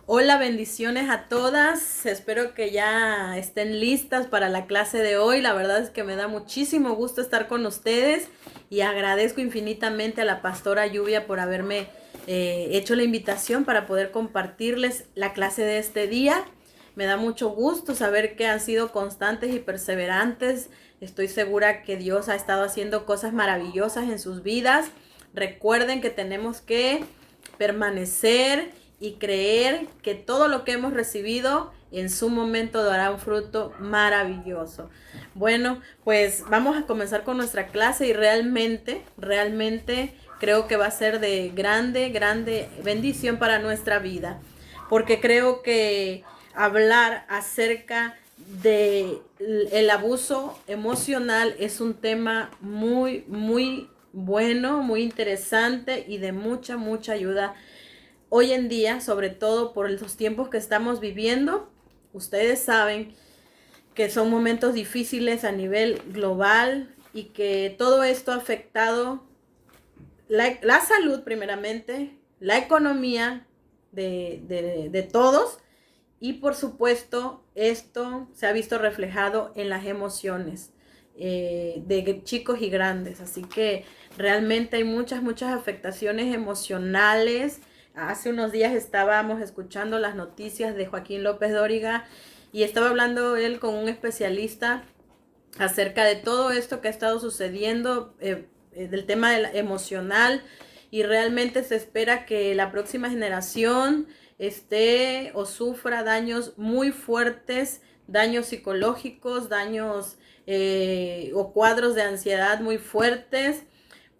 Hola, bendiciones a todas. Espero que ya estén listas para la clase de hoy. La verdad es que me da muchísimo gusto estar con ustedes y agradezco infinitamente a la pastora Lluvia por haberme hecho la invitación para poder compartirles la clase de este día. Me da mucho gusto saber que han sido constantes y perseverantes. Estoy segura que Dios ha estado haciendo cosas maravillosas en sus vidas. Recuerden que tenemos que permanecer y creer que todo lo que hemos recibido en su momento dará un fruto maravilloso. Bueno, pues vamos a comenzar con nuestra clase y realmente creo que va a ser de grande bendición para nuestra vida, porque creo que hablar acerca de el abuso emocional es un tema muy bueno, muy interesante y de mucha ayuda hoy en día, sobre todo por los tiempos que estamos viviendo. Ustedes saben que son momentos difíciles a nivel global y que todo esto ha afectado la salud primeramente, la economía de todos, y por supuesto esto se ha visto reflejado en las emociones de chicos y grandes. Así que realmente hay muchas afectaciones emocionales. Hace unos días estábamos escuchando las noticias de Joaquín López Dóriga y estaba hablando él con un especialista acerca de todo esto que ha estado sucediendo, del tema emocional, y realmente se espera que la próxima generación esté o sufra daños muy fuertes, daños psicológicos, daños o cuadros de ansiedad muy fuertes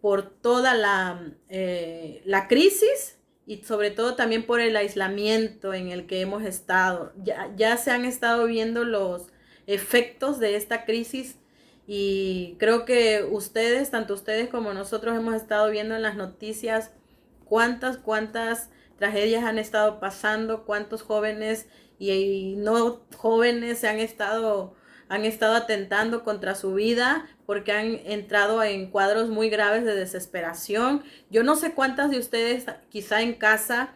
por toda la crisis y sobre todo también por el aislamiento en el que hemos estado. Ya se han estado viendo los efectos de esta crisis y creo que ustedes, tanto ustedes como nosotros, hemos estado viendo en las noticias cuántas tragedias han estado pasando, cuántos jóvenes y no jóvenes han estado atentando contra su vida porque han entrado en cuadros muy graves de desesperación. Yo no sé cuántas de ustedes quizá en casa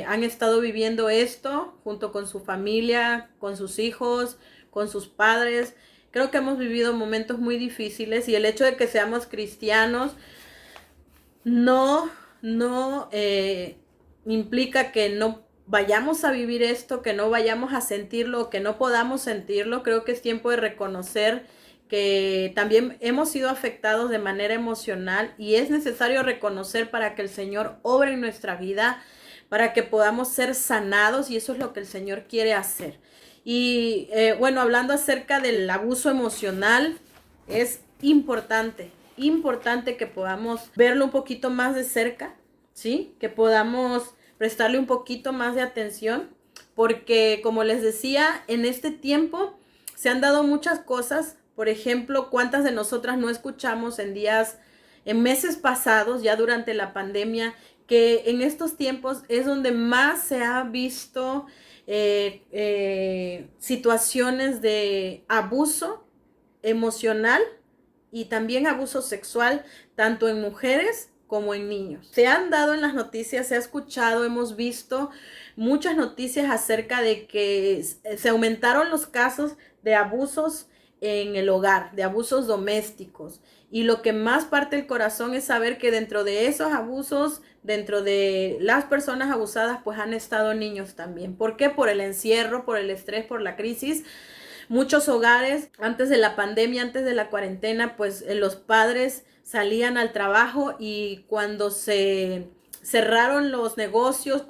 han estado viviendo esto junto con su familia, con sus hijos, con sus padres. Creo que hemos vivido momentos muy difíciles y el hecho de que seamos cristianos no, no implica que no vayamos a vivir esto, que no vayamos a sentirlo, que no podamos sentirlo. Creo que es tiempo de reconocer que también hemos sido afectados de manera emocional y es necesario reconocer para que el Señor obre en nuestra vida, para que podamos ser sanados, y eso es lo que el Señor quiere hacer. Y bueno, hablando acerca del abuso emocional, es importante que podamos verlo un poquito más de cerca, ¿sí? Que podamos prestarle un poquito más de atención, porque como les decía, en este tiempo se han dado muchas cosas. Por ejemplo, cuántas de nosotras no escuchamos en meses pasados, ya durante la pandemia, que en estos tiempos es donde más se ha visto situaciones de abuso emocional y también abuso sexual, tanto en mujeres como en niños. Se han dado en las noticias, se ha escuchado, hemos visto muchas noticias acerca de que se aumentaron los casos de abusos en el hogar, de abusos domésticos. Y lo que más parte el corazón es saber que dentro de esos abusos, dentro de las personas abusadas, pues han estado niños también. ¿Por qué? Por el encierro, por el estrés, por la crisis. Muchos hogares, antes de la pandemia, antes de la cuarentena, pues los padres salían al trabajo, y cuando se cerraron los negocios,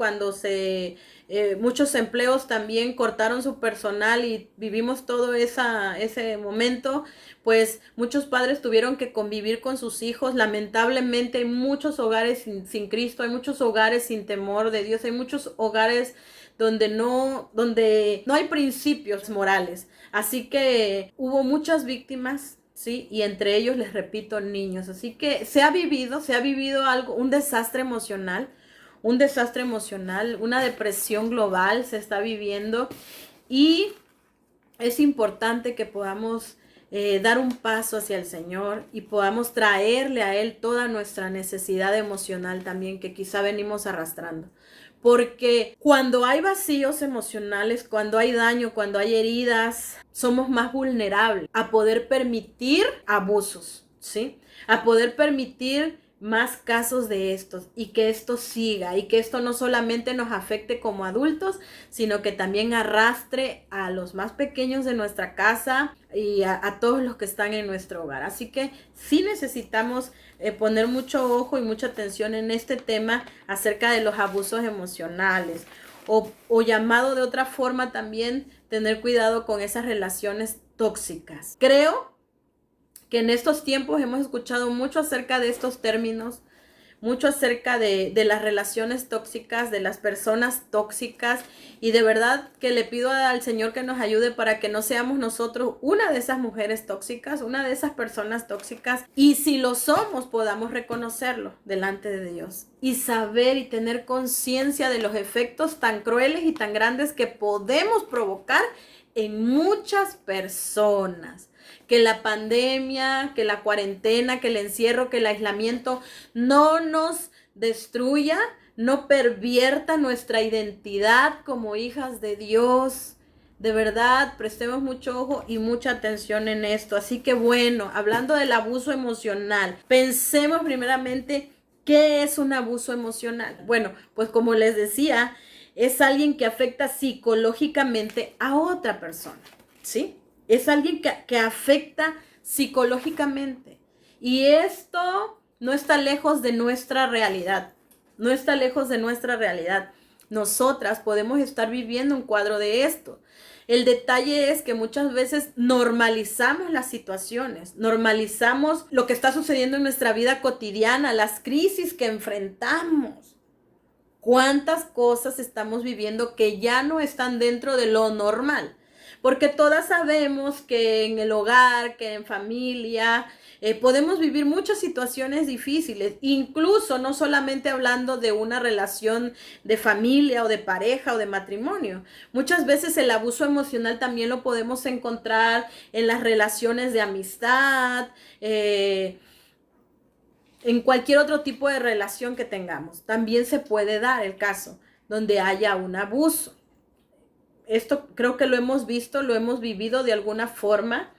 muchos empleos también cortaron su personal y vivimos todo ese momento, pues muchos padres tuvieron que convivir con sus hijos. Lamentablemente hay muchos hogares sin Cristo, hay muchos hogares sin temor de Dios, hay muchos hogares donde no hay principios morales. Así que hubo muchas víctimas, ¿sí? Y entre ellos, les repito, niños. Así que se ha vivido algo, un desastre emocional, una depresión global se está viviendo, y es importante que podamos dar un paso hacia el Señor y podamos traerle a Él toda nuestra necesidad emocional también que quizá venimos arrastrando. Porque cuando hay vacíos emocionales, cuando hay daño, cuando hay heridas, somos más vulnerables a poder permitir abusos, ¿sí? A poder permitir más casos de estos y que esto siga y que esto no solamente nos afecte como adultos, sino que también arrastre a los más pequeños de nuestra casa y a todos los que están en nuestro hogar. Así que sí necesitamos poner mucho ojo y mucha atención en este tema acerca de los abusos emocionales o llamado de otra forma también tener cuidado con esas relaciones tóxicas. Creo que en estos tiempos hemos escuchado mucho acerca de estos términos, mucho acerca de las relaciones tóxicas, de las personas tóxicas, y de verdad que le pido al Señor que nos ayude para que no seamos nosotros una de esas mujeres tóxicas, una de esas personas tóxicas, y si lo somos podamos reconocerlo delante de Dios y saber y tener conciencia de los efectos tan crueles y tan grandes que podemos provocar en muchas personas. Que la pandemia, que la cuarentena, que el encierro, que el aislamiento no nos destruya, no pervierta nuestra identidad como hijas de Dios. De verdad, prestemos mucho ojo y mucha atención en esto. Así que bueno, hablando del abuso emocional, pensemos primeramente qué es un abuso emocional. Bueno, pues como les decía, es alguien que afecta psicológicamente a otra persona, ¿sí? Es alguien que afecta psicológicamente. Y esto no está lejos de nuestra realidad. No está lejos de nuestra realidad. Nosotras podemos estar viviendo un cuadro de esto. El detalle es que muchas veces normalizamos las situaciones, normalizamos lo que está sucediendo en nuestra vida cotidiana, las crisis que enfrentamos. ¿Cuántas cosas estamos viviendo que ya no están dentro de lo normal? Porque todas sabemos que en el hogar, que en familia, podemos vivir muchas situaciones difíciles, incluso no solamente hablando de una relación de familia o de pareja o de matrimonio. Muchas veces el abuso emocional también lo podemos encontrar en las relaciones de amistad, en cualquier otro tipo de relación que tengamos. También se puede dar el caso donde haya un abuso. Esto creo que lo hemos visto, lo hemos vivido de alguna forma.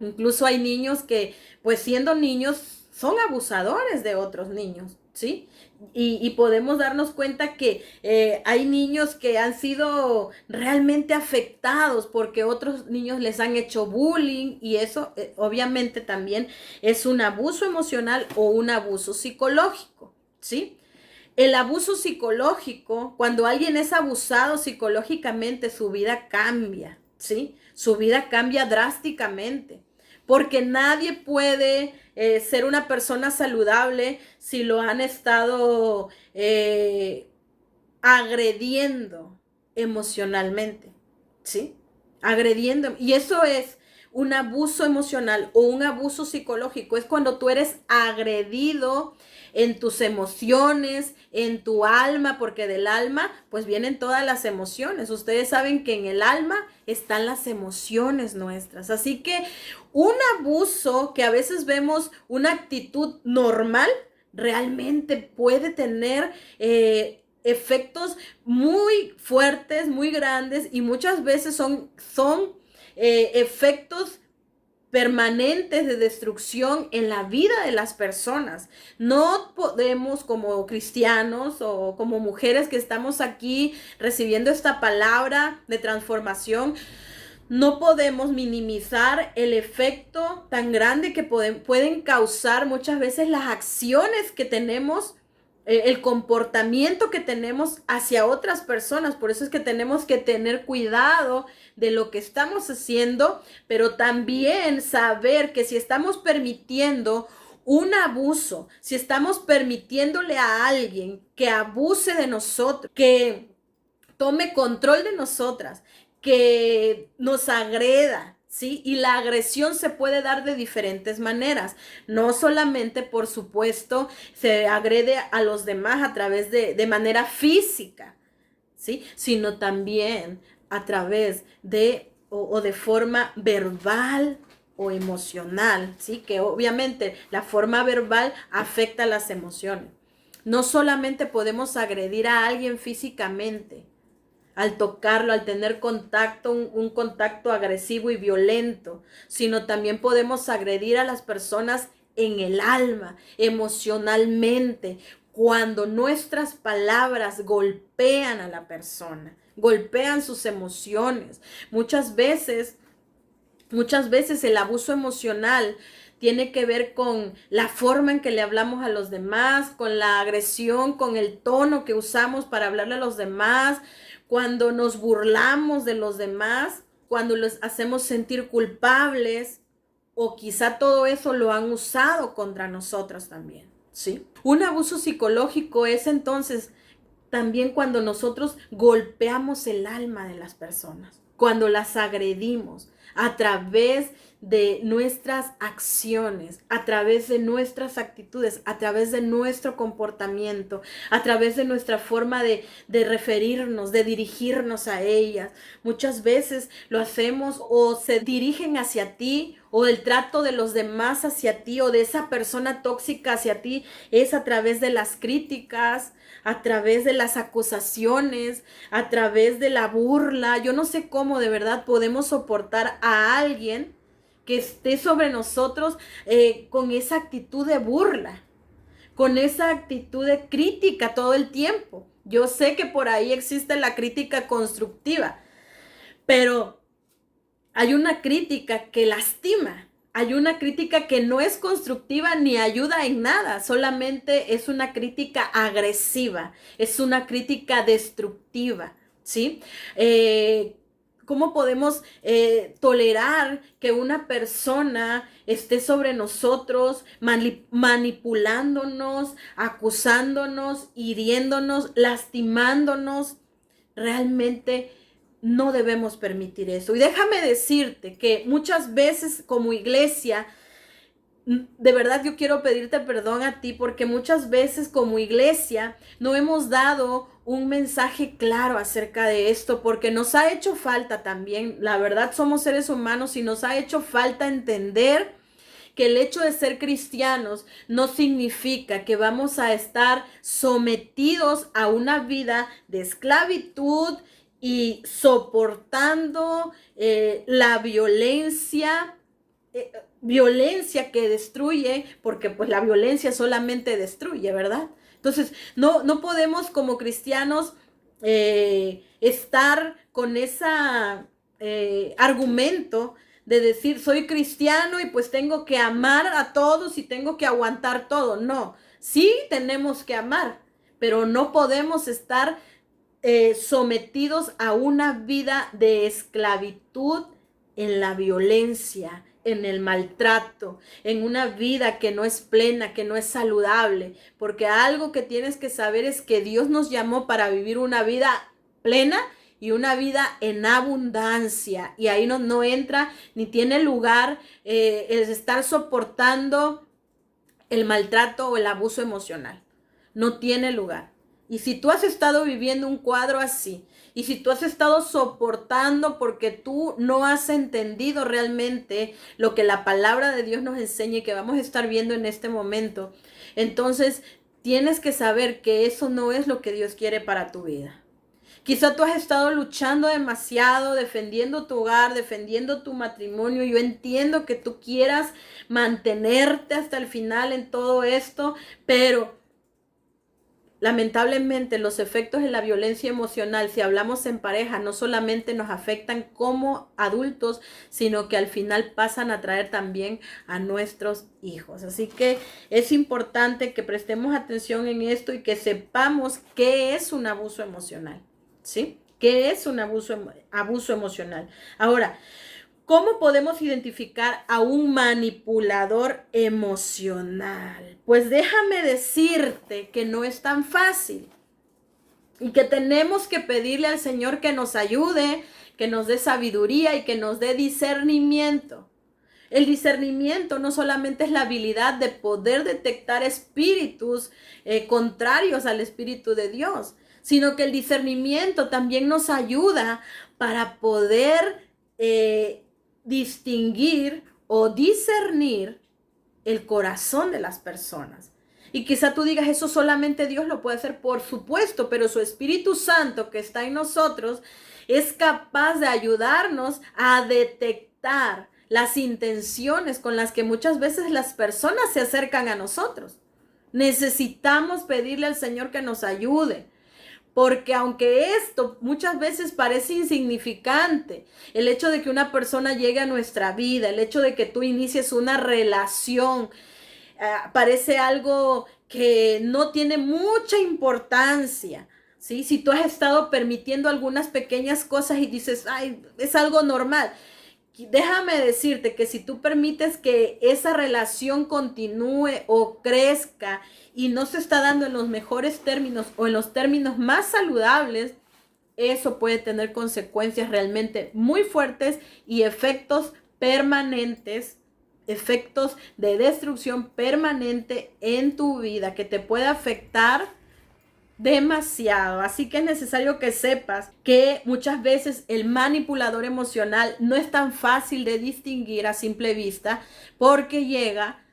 Incluso hay niños que, pues siendo niños, son abusadores de otros niños, ¿sí? Y podemos darnos cuenta que hay niños que han sido realmente afectados porque otros niños les han hecho bullying, y eso obviamente también es un abuso emocional o un abuso psicológico, ¿sí? El abuso psicológico, cuando alguien es abusado psicológicamente, su vida cambia, ¿sí? Su vida cambia drásticamente, porque nadie puede ser una persona saludable si lo han estado agrediendo emocionalmente, ¿sí? Agrediendo. Y eso es un abuso emocional o un abuso psicológico. Es cuando tú eres agredido en tus emociones, en tu alma, porque del alma pues vienen todas las emociones. Ustedes saben que en el alma están las emociones nuestras. Así que un abuso que a veces vemos una actitud normal, realmente puede tener efectos muy fuertes, muy grandes, y muchas veces son efectos permanentes de destrucción en la vida de las personas. No podemos, como cristianos o como mujeres que estamos aquí recibiendo esta palabra de transformación, no podemos minimizar el efecto tan grande que pueden causar muchas veces las acciones que tenemos, el comportamiento que tenemos hacia otras personas. Por eso es que tenemos que tener cuidado de lo que estamos haciendo, pero también saber que si estamos permitiendo un abuso, si estamos permitiéndole a alguien que abuse de nosotros, que tome control de nosotras, que nos agreda, ¿sí? Y la agresión se puede dar de diferentes maneras. No solamente, por supuesto, se agrede a los demás a través de manera física, ¿sí? Sino también a través de o de forma verbal o emocional, ¿sí? Que obviamente la forma verbal afecta las emociones. No solamente podemos agredir a alguien físicamente, al tocarlo, al tener contacto, un contacto agresivo y violento, sino también podemos agredir a las personas en el alma, emocionalmente, cuando nuestras palabras golpean a la persona, golpean sus emociones. Muchas veces el abuso emocional tiene que ver con la forma en que le hablamos a los demás, con la agresión, con el tono que usamos para hablarle a los demás, cuando nos burlamos de los demás, cuando los hacemos sentir culpables, o quizá todo eso lo han usado contra nosotros también, ¿sí? Un abuso psicológico es entonces también cuando nosotros golpeamos el alma de las personas, cuando las agredimos a través de nuestras acciones, a través de nuestras actitudes, a través de nuestro comportamiento, a través de nuestra forma de referirnos, de dirigirnos a ellas. Muchas veces lo hacemos o se dirigen hacia ti, o el trato de los demás hacia ti, o de esa persona tóxica hacia ti, es a través de las críticas, a través de las acusaciones, a través de la burla. Yo no sé cómo de verdad podemos soportar a alguien que esté sobre nosotros con esa actitud de burla, con esa actitud de crítica todo el tiempo. Yo sé que por ahí existe la crítica constructiva, pero hay una crítica que lastima. Hay una crítica que no es constructiva ni ayuda en nada, solamente es una crítica agresiva, es una crítica destructiva, ¿sí? ¿Cómo podemos tolerar que una persona esté sobre nosotros manipulándonos, acusándonos, hiriéndonos, lastimándonos? Realmente no debemos permitir eso. Y déjame decirte que muchas veces como iglesia, de verdad yo quiero pedirte perdón a ti, porque muchas veces como iglesia no hemos dado un mensaje claro acerca de esto, porque nos ha hecho falta también, la verdad somos seres humanos y nos ha hecho falta entender que el hecho de ser cristianos no significa que vamos a estar sometidos a una vida de esclavitud y soportando la violencia que destruye, porque pues la violencia solamente destruye, ¿verdad? Entonces, no podemos como cristianos estar con ese argumento de decir soy cristiano y pues tengo que amar a todos y tengo que aguantar todo. No, sí tenemos que amar, pero no podemos estar sometidos a una vida de esclavitud en la violencia, en el maltrato, en una vida que no es plena, que no es saludable, porque algo que tienes que saber es que Dios nos llamó para vivir una vida plena y una vida en abundancia, y ahí no entra ni tiene lugar el estar soportando el maltrato o el abuso emocional. No tiene lugar. Y si tú has estado viviendo un cuadro así, y si tú has estado soportando porque tú no has entendido realmente lo que la palabra de Dios nos enseña y que vamos a estar viendo en este momento, entonces tienes que saber que eso no es lo que Dios quiere para tu vida. Quizá tú has estado luchando demasiado, defendiendo tu hogar, defendiendo tu matrimonio. Yo entiendo que tú quieras mantenerte hasta el final en todo esto, pero lamentablemente los efectos de la violencia emocional, si hablamos en pareja, no solamente nos afectan como adultos, sino que al final pasan a traer también a nuestros hijos. Así que es importante que prestemos atención en esto y que sepamos qué es un abuso emocional, ¿sí? ¿Qué es un abuso emocional? Ahora, ¿cómo podemos identificar a un manipulador emocional? Pues déjame decirte que no es tan fácil y que tenemos que pedirle al Señor que nos ayude, que nos dé sabiduría y que nos dé discernimiento. El discernimiento no solamente es la habilidad de poder detectar espíritus contrarios al Espíritu de Dios, sino que el discernimiento también nos ayuda para poder distinguir o discernir el corazón de las personas. Y quizá tú digas, eso solamente Dios lo puede hacer, por supuesto, pero su Espíritu Santo que está en nosotros es capaz de ayudarnos a detectar las intenciones con las que muchas veces las personas se acercan a nosotros. Necesitamos pedirle al Señor que nos ayude. Porque aunque esto muchas veces parece insignificante, el hecho de que una persona llegue a nuestra vida, el hecho de que tú inicies una relación, parece algo que no tiene mucha importancia, ¿sí? Si tú has estado permitiendo algunas pequeñas cosas y dices, ay, es algo normal. Déjame decirte que si tú permites que esa relación continúe o crezca y no se está dando en los mejores términos o en los términos más saludables, eso puede tener consecuencias realmente muy fuertes y efectos permanentes, efectos de destrucción permanente en tu vida que te puede afectar demasiado. Así que es necesario que sepas que muchas veces el manipulador emocional no es tan fácil de distinguir a simple vista, porque llega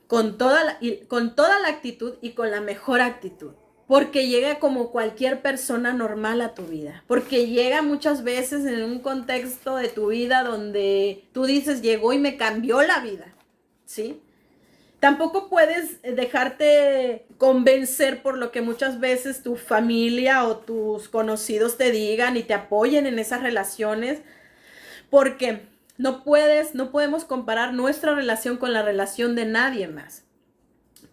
con toda la actitud y con la mejor actitud. Porque llega como cualquier persona normal a tu vida. Porque llega muchas veces en un contexto de tu vida donde tú dices, llegó y me cambió la vida, ¿sí? Tampoco puedes dejarte convencer por lo que muchas veces tu familia o tus conocidos te digan y te apoyen en esas relaciones, porque no podemos comparar nuestra relación con la relación de nadie más,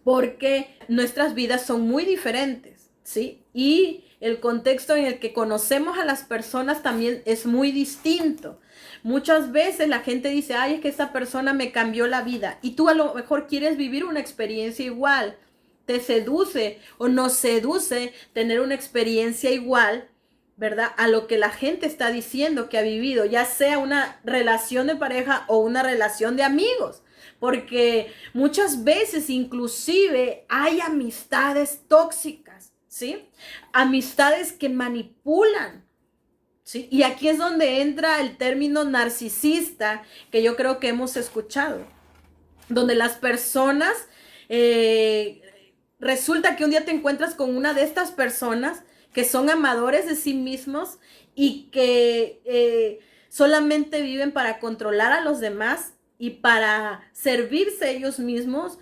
porque nuestras vidas son muy diferentes, ¿sí? Y el contexto en el que conocemos a las personas también es muy distinto. Muchas veces la gente dice, ay, es que esta persona me cambió la vida. Y tú a lo mejor quieres vivir una experiencia igual. Te seduce o nos seduce tener una experiencia igual, ¿verdad? A lo que la gente está diciendo que ha vivido, ya sea una relación de pareja o una relación de amigos. Porque muchas veces inclusive hay amistades tóxicas, ¿sí? Amistades que manipulan, ¿sí? Y aquí es donde entra el término narcisista, que yo creo que hemos escuchado, donde las personas, resulta que un día te encuentras con una de estas personas que son amadores de sí mismos y que solamente viven para controlar a los demás y para servirse ellos mismos.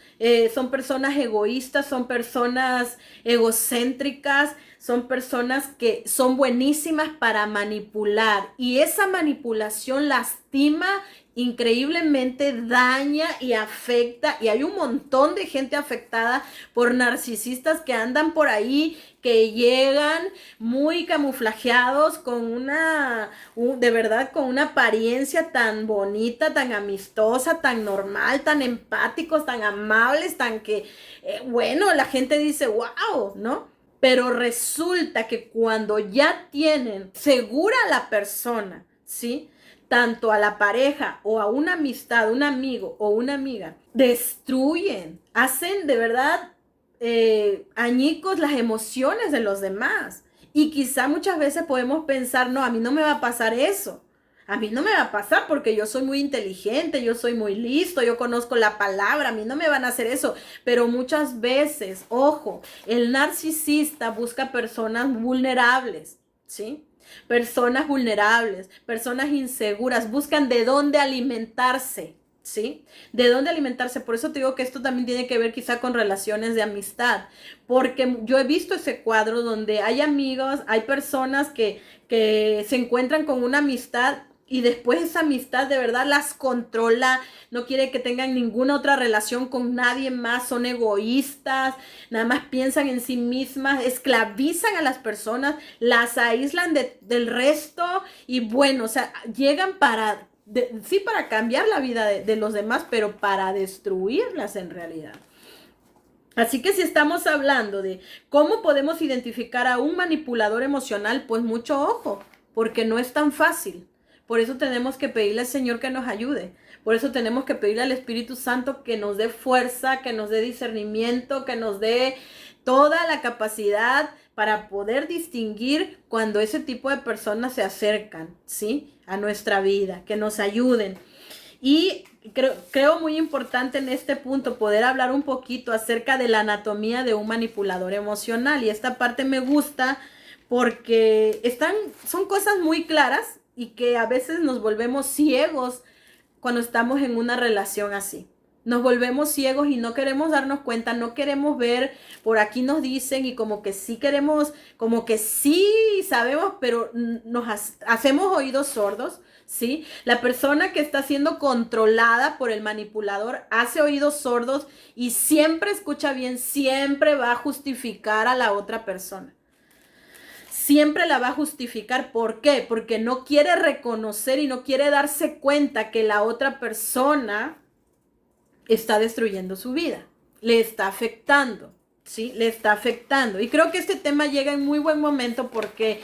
Son personas egoístas, son personas egocéntricas, son personas que son buenísimas para manipular, y esa manipulación lastima increíblemente, daña y afecta, y hay un montón de gente afectada por narcisistas que andan por ahí, que llegan muy camuflajeados con de verdad, con una apariencia tan bonita, tan amistosa, tan normal, tan empáticos, tan amables, tan que, bueno, la gente dice, wow, ¿no? Pero resulta que cuando ya tienen segura a la persona, ¿sí? Tanto a la pareja o a una amistad, un amigo o una amiga, destruyen, hacen de verdad añicos las emociones de los demás. Y quizá muchas veces podemos pensar, no, a mí no me va a pasar eso. A mí no me va a pasar porque yo soy muy inteligente, yo soy muy listo, yo conozco la palabra, a mí no me van a hacer eso. Pero muchas veces, ojo, el narcisista busca personas vulnerables, ¿sí? Personas vulnerables, personas inseguras, buscan de dónde alimentarse, ¿sí? De dónde alimentarse. Por eso te digo que esto también tiene que ver quizá con relaciones de amistad, porque yo he visto ese cuadro donde hay amigos, hay personas que se encuentran con una amistad y después esa amistad de verdad las controla, no quiere que tengan ninguna otra relación con nadie más, son egoístas, nada más piensan en sí mismas, esclavizan a las personas, las aíslan del resto, y bueno, o sea, llegan para cambiar la vida de los demás, pero para destruirlas en realidad. Así que si estamos hablando de cómo podemos identificar a un manipulador emocional, pues mucho ojo, porque no es tan fácil. Por eso tenemos que pedirle al Señor que nos ayude. Por eso tenemos que pedirle al Espíritu Santo que nos dé fuerza, que nos dé discernimiento, que nos dé toda la capacidad para poder distinguir cuando ese tipo de personas se acercan, ¿sí? A nuestra vida, que nos ayuden. Y creo muy importante en este punto poder hablar un poquito acerca de la anatomía de un manipulador emocional. Y esta parte me gusta porque son cosas muy claras y que a veces nos volvemos ciegos cuando estamos en una relación así. Nos volvemos ciegos y no queremos darnos cuenta, no queremos ver, por aquí nos dicen y como que sí queremos, como que sí sabemos, pero hacemos oídos sordos, ¿sí? La persona que está siendo controlada por el manipulador hace oídos sordos y siempre escucha bien, siempre va a justificar a la otra persona. Siempre la va a justificar. ¿Por qué? Porque no quiere reconocer y no quiere darse cuenta que la otra persona está destruyendo su vida, le está afectando, ¿sí? Le está afectando. Y creo que este tema llega en muy buen momento porque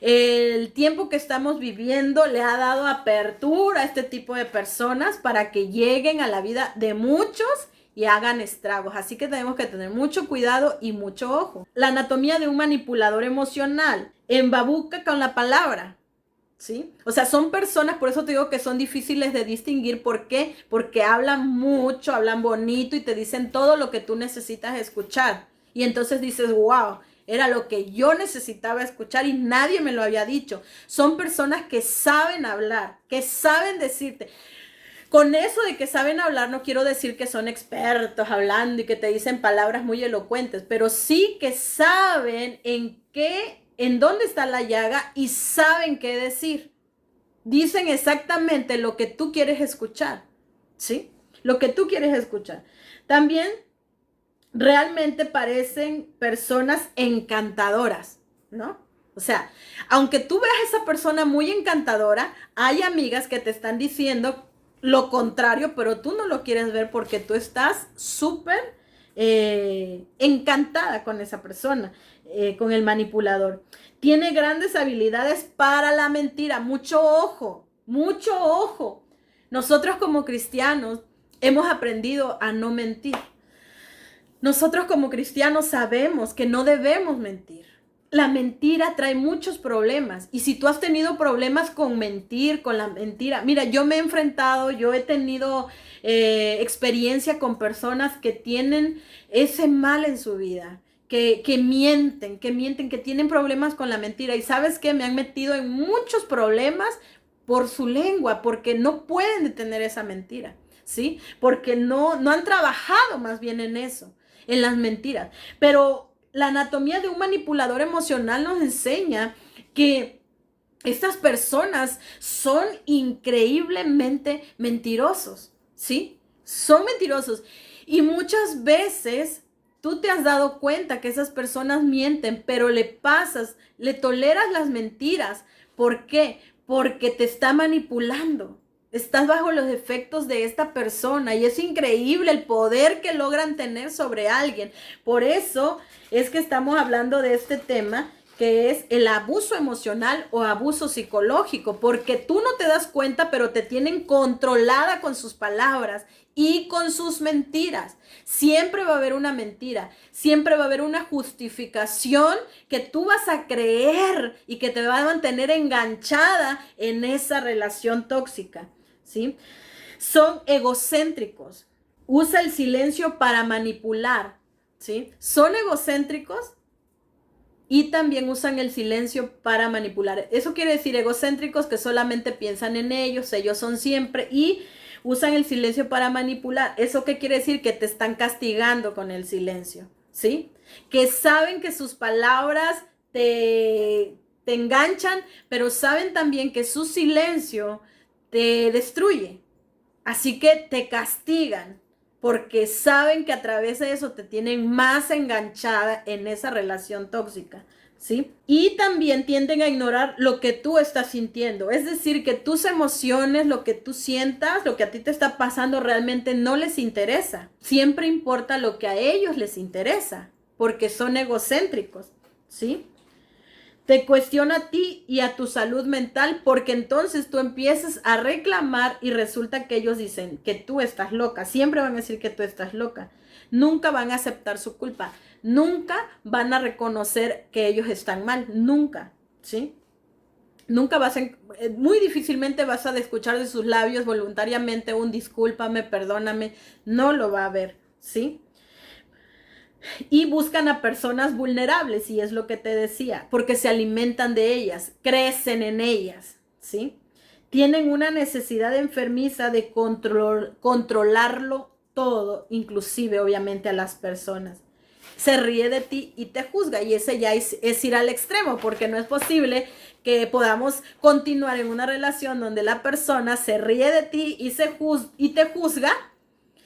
el tiempo que estamos viviendo le ha dado apertura a este tipo de personas para que lleguen a la vida de muchos y hagan estragos. Así que tenemos que tener mucho cuidado y mucho ojo. La anatomía de un manipulador emocional embabuca con la palabra, ¿sí? O sea, son personas, por eso te digo que son difíciles de distinguir. ¿Por qué? Porque hablan mucho, hablan bonito y te dicen todo lo que tú necesitas escuchar. Y entonces dices, wow, era lo que yo necesitaba escuchar y nadie me lo había dicho. Son personas que saben hablar, que saben decirte. Con eso de que saben hablar, no quiero decir que son expertos hablando y que te dicen palabras muy elocuentes, pero sí que saben en dónde está la llaga y saben qué decir. Dicen exactamente lo que tú quieres escuchar, ¿sí? Lo que tú quieres escuchar. También realmente parecen personas encantadoras, ¿no? O sea, aunque tú veas a esa persona muy encantadora, hay amigas que te están diciendo lo contrario, pero tú no lo quieres ver porque tú estás súper encantada con esa persona, con el manipulador. Tiene grandes habilidades para la mentira. Mucho ojo, mucho ojo. Nosotros como cristianos hemos aprendido a no mentir. Nosotros como cristianos sabemos que no debemos mentir. La mentira trae muchos problemas. Y si tú has tenido problemas con mentir, con la mentira, mira, yo me he enfrentado, yo he tenido experiencia con personas que tienen ese mal en su vida, que mienten, que tienen problemas con la mentira. Y ¿sabes qué? Me han metido en muchos problemas por su lengua, porque no pueden detener esa mentira, ¿sí? Porque no han trabajado más bien en eso, en las mentiras. Pero la anatomía de un manipulador emocional nos enseña que estas personas son increíblemente mentirosos, ¿sí? Son mentirosos. Y muchas veces tú te has dado cuenta que esas personas mienten, pero le toleras las mentiras. ¿Por qué? Porque te está manipulando. Estás bajo los efectos de esta persona y es increíble el poder que logran tener sobre alguien. Por eso es que estamos hablando de este tema, que es el abuso emocional o abuso psicológico, porque tú no te das cuenta, pero te tienen controlada con sus palabras y con sus mentiras. Siempre va a haber una mentira, siempre va a haber una justificación que tú vas a creer y que te va a mantener enganchada en esa relación tóxica, ¿sí? Son egocéntricos. Usa el silencio para manipular, ¿sí? Son egocéntricos y también usan el silencio para manipular. Eso quiere decir egocéntricos que solamente piensan en ellos son siempre, y usan el silencio para manipular. ¿Eso qué quiere decir? Que te están castigando con el silencio, ¿sí? Que saben que sus palabras te enganchan, pero saben también que su silencio te destruye. Así que te castigan porque saben que a través de eso te tienen más enganchada en esa relación tóxica, ¿sí? Y también tienden a ignorar lo que tú estás sintiendo. Es decir, que tus emociones, lo que tú sientas, lo que a ti te está pasando realmente no les interesa. Siempre importa lo que a ellos les interesa, porque son egocéntricos, ¿sí? Te cuestiona a ti y a tu salud mental, porque entonces tú empiezas a reclamar y resulta que ellos dicen que tú estás loca. Siempre van a decir que tú estás loca. Nunca van a aceptar su culpa. Nunca van a reconocer que ellos están mal. Nunca, ¿sí? muy difícilmente vas a escuchar de sus labios voluntariamente un discúlpame, perdóname, no lo va a ver, ¿sí? Y buscan a personas vulnerables, y es lo que te decía, porque se alimentan de ellas, crecen en ellas, ¿sí? Tienen una necesidad enfermiza de controlarlo todo, inclusive obviamente a las personas. Se ríe de ti y te juzga, y ese ya es ir al extremo, porque no es posible que podamos continuar en una relación donde la persona se ríe de ti y te juzga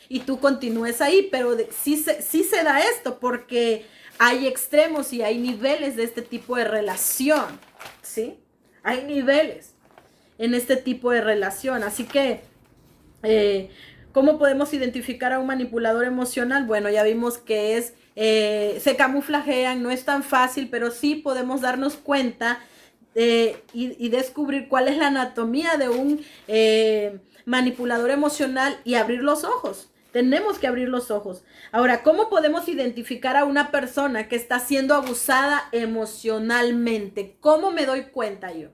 y tú continúes ahí, pero sí se da esto porque hay extremos y hay niveles de este tipo de relación, ¿sí? Hay niveles en este tipo de relación, así que ¿cómo podemos identificar a un manipulador emocional? Bueno, ya vimos que se camuflajean, no es tan fácil, pero sí podemos darnos cuenta y descubrir cuál es la anatomía de un manipulador emocional y abrir los ojos. Tenemos que abrir los ojos. Ahora, ¿cómo podemos identificar a una persona que está siendo abusada emocionalmente? ¿Cómo me doy cuenta yo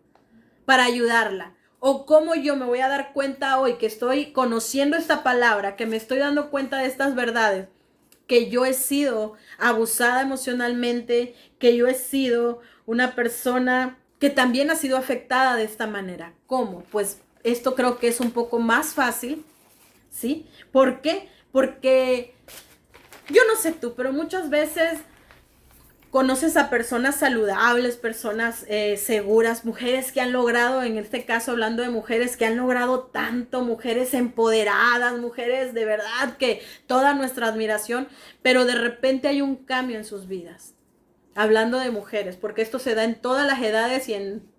para ayudarla? ¿O cómo yo me voy a dar cuenta hoy que estoy conociendo esta palabra, que me estoy dando cuenta de estas verdades, que yo he sido abusada emocionalmente, que yo he sido una persona que también ha sido afectada de esta manera? ¿Cómo? Pues esto creo que es un poco más fácil, ¿sí? ¿Por qué? Porque yo no sé tú, pero muchas veces conoces a personas saludables, personas seguras, mujeres que han logrado, en este caso hablando de mujeres que han logrado tanto, mujeres empoderadas, mujeres de verdad que toda nuestra admiración, pero de repente hay un cambio en sus vidas. Hablando de mujeres, porque esto se da en todas las edades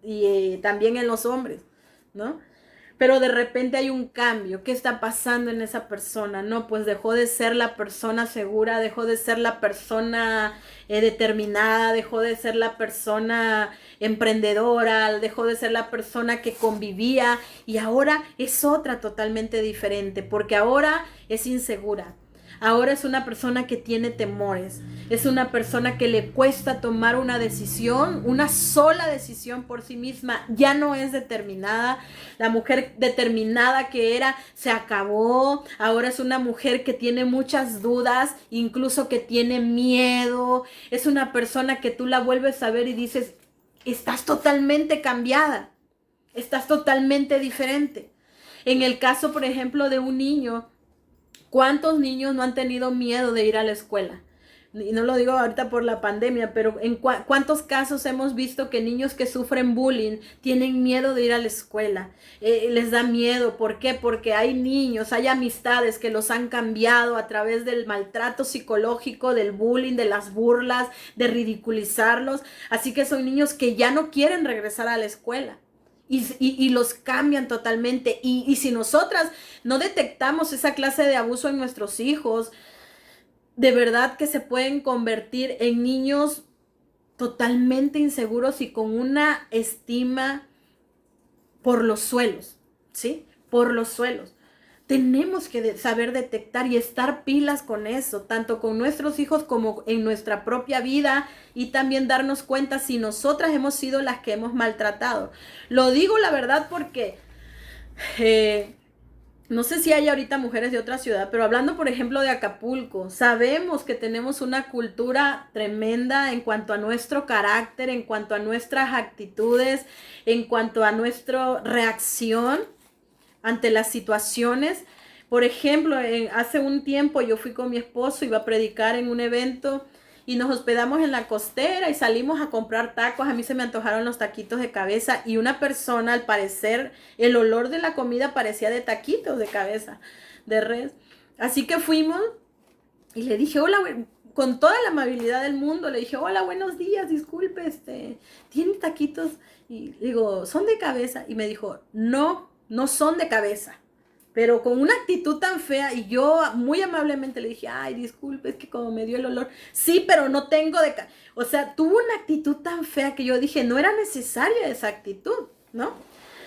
y también en los hombres, ¿no? Pero de repente hay un cambio. ¿Qué está pasando en esa persona? No, pues dejó de ser la persona segura, dejó de ser la persona determinada, dejó de ser la persona emprendedora, dejó de ser la persona que convivía, y ahora es otra totalmente diferente, porque ahora es insegura. Ahora es una persona que tiene temores, es una persona que le cuesta tomar una decisión, una sola decisión por sí misma, ya no es determinada. La mujer determinada que era se acabó, ahora es una mujer que tiene muchas dudas, incluso que tiene miedo, es una persona que tú la vuelves a ver y dices, estás totalmente cambiada, estás totalmente diferente. En el caso, por ejemplo, de un niño, ¿cuántos niños no han tenido miedo de ir a la escuela? Y no lo digo ahorita por la pandemia, pero en cuántos casos hemos visto que niños que sufren bullying tienen miedo de ir a la escuela, les da miedo. ¿Por qué? Porque hay niños, hay amistades que los han cambiado a través del maltrato psicológico, del bullying, de las burlas, de ridiculizarlos. Así que son niños que ya no quieren regresar a la escuela. Y los cambian totalmente. Y si nosotras no detectamos esa clase de abuso en nuestros hijos, de verdad que se pueden convertir en niños totalmente inseguros y con una estima por los suelos, ¿sí? Por los suelos. Tenemos que saber detectar y estar pilas con eso, tanto con nuestros hijos como en nuestra propia vida, y también darnos cuenta si nosotras hemos sido las que hemos maltratado. Lo digo la verdad porque no sé si hay ahorita mujeres de otra ciudad, pero hablando por ejemplo de Acapulco, sabemos que tenemos una cultura tremenda en cuanto a nuestro carácter, en cuanto a nuestras actitudes, en cuanto a nuestra reacción ante las situaciones. Por ejemplo, hace un tiempo yo fui con mi esposo, iba a predicar en un evento y nos hospedamos en la costera y salimos a comprar tacos. A mí se me antojaron los taquitos de cabeza y una persona, al parecer, el olor de la comida parecía de taquitos de cabeza de res. Así que fuimos y le dije, hola, con toda la amabilidad del mundo, le dije, hola, buenos días, disculpe, ¿tiene taquitos? Y digo, ¿son de cabeza? Y me dijo, no, no son de cabeza. Pero con una actitud tan fea, y yo muy amablemente le dije, ay, disculpe, es que como me dio el olor. Sí, pero no tengo de... O sea, tuvo una actitud tan fea que yo dije, no era necesaria esa actitud, ¿no?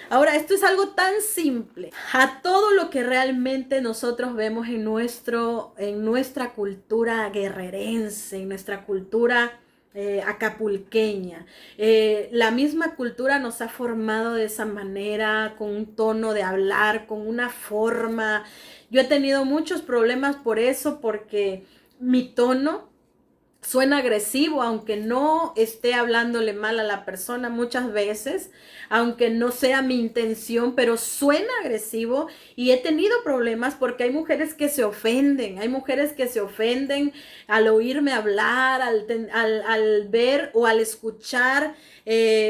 Ahora, esto es algo tan simple a todo lo que realmente nosotros vemos en nuestra cultura guerrerense, en nuestra cultura acapulqueña. La misma cultura nos ha formado de esa manera, con un tono de hablar, con una forma. Yo he tenido muchos problemas por eso, porque mi tono suena agresivo, aunque no esté hablándole mal a la persona muchas veces, aunque no sea mi intención, pero suena agresivo y he tenido problemas porque hay mujeres que se ofenden, hay mujeres que se ofenden al oírme hablar, al ver o al escuchar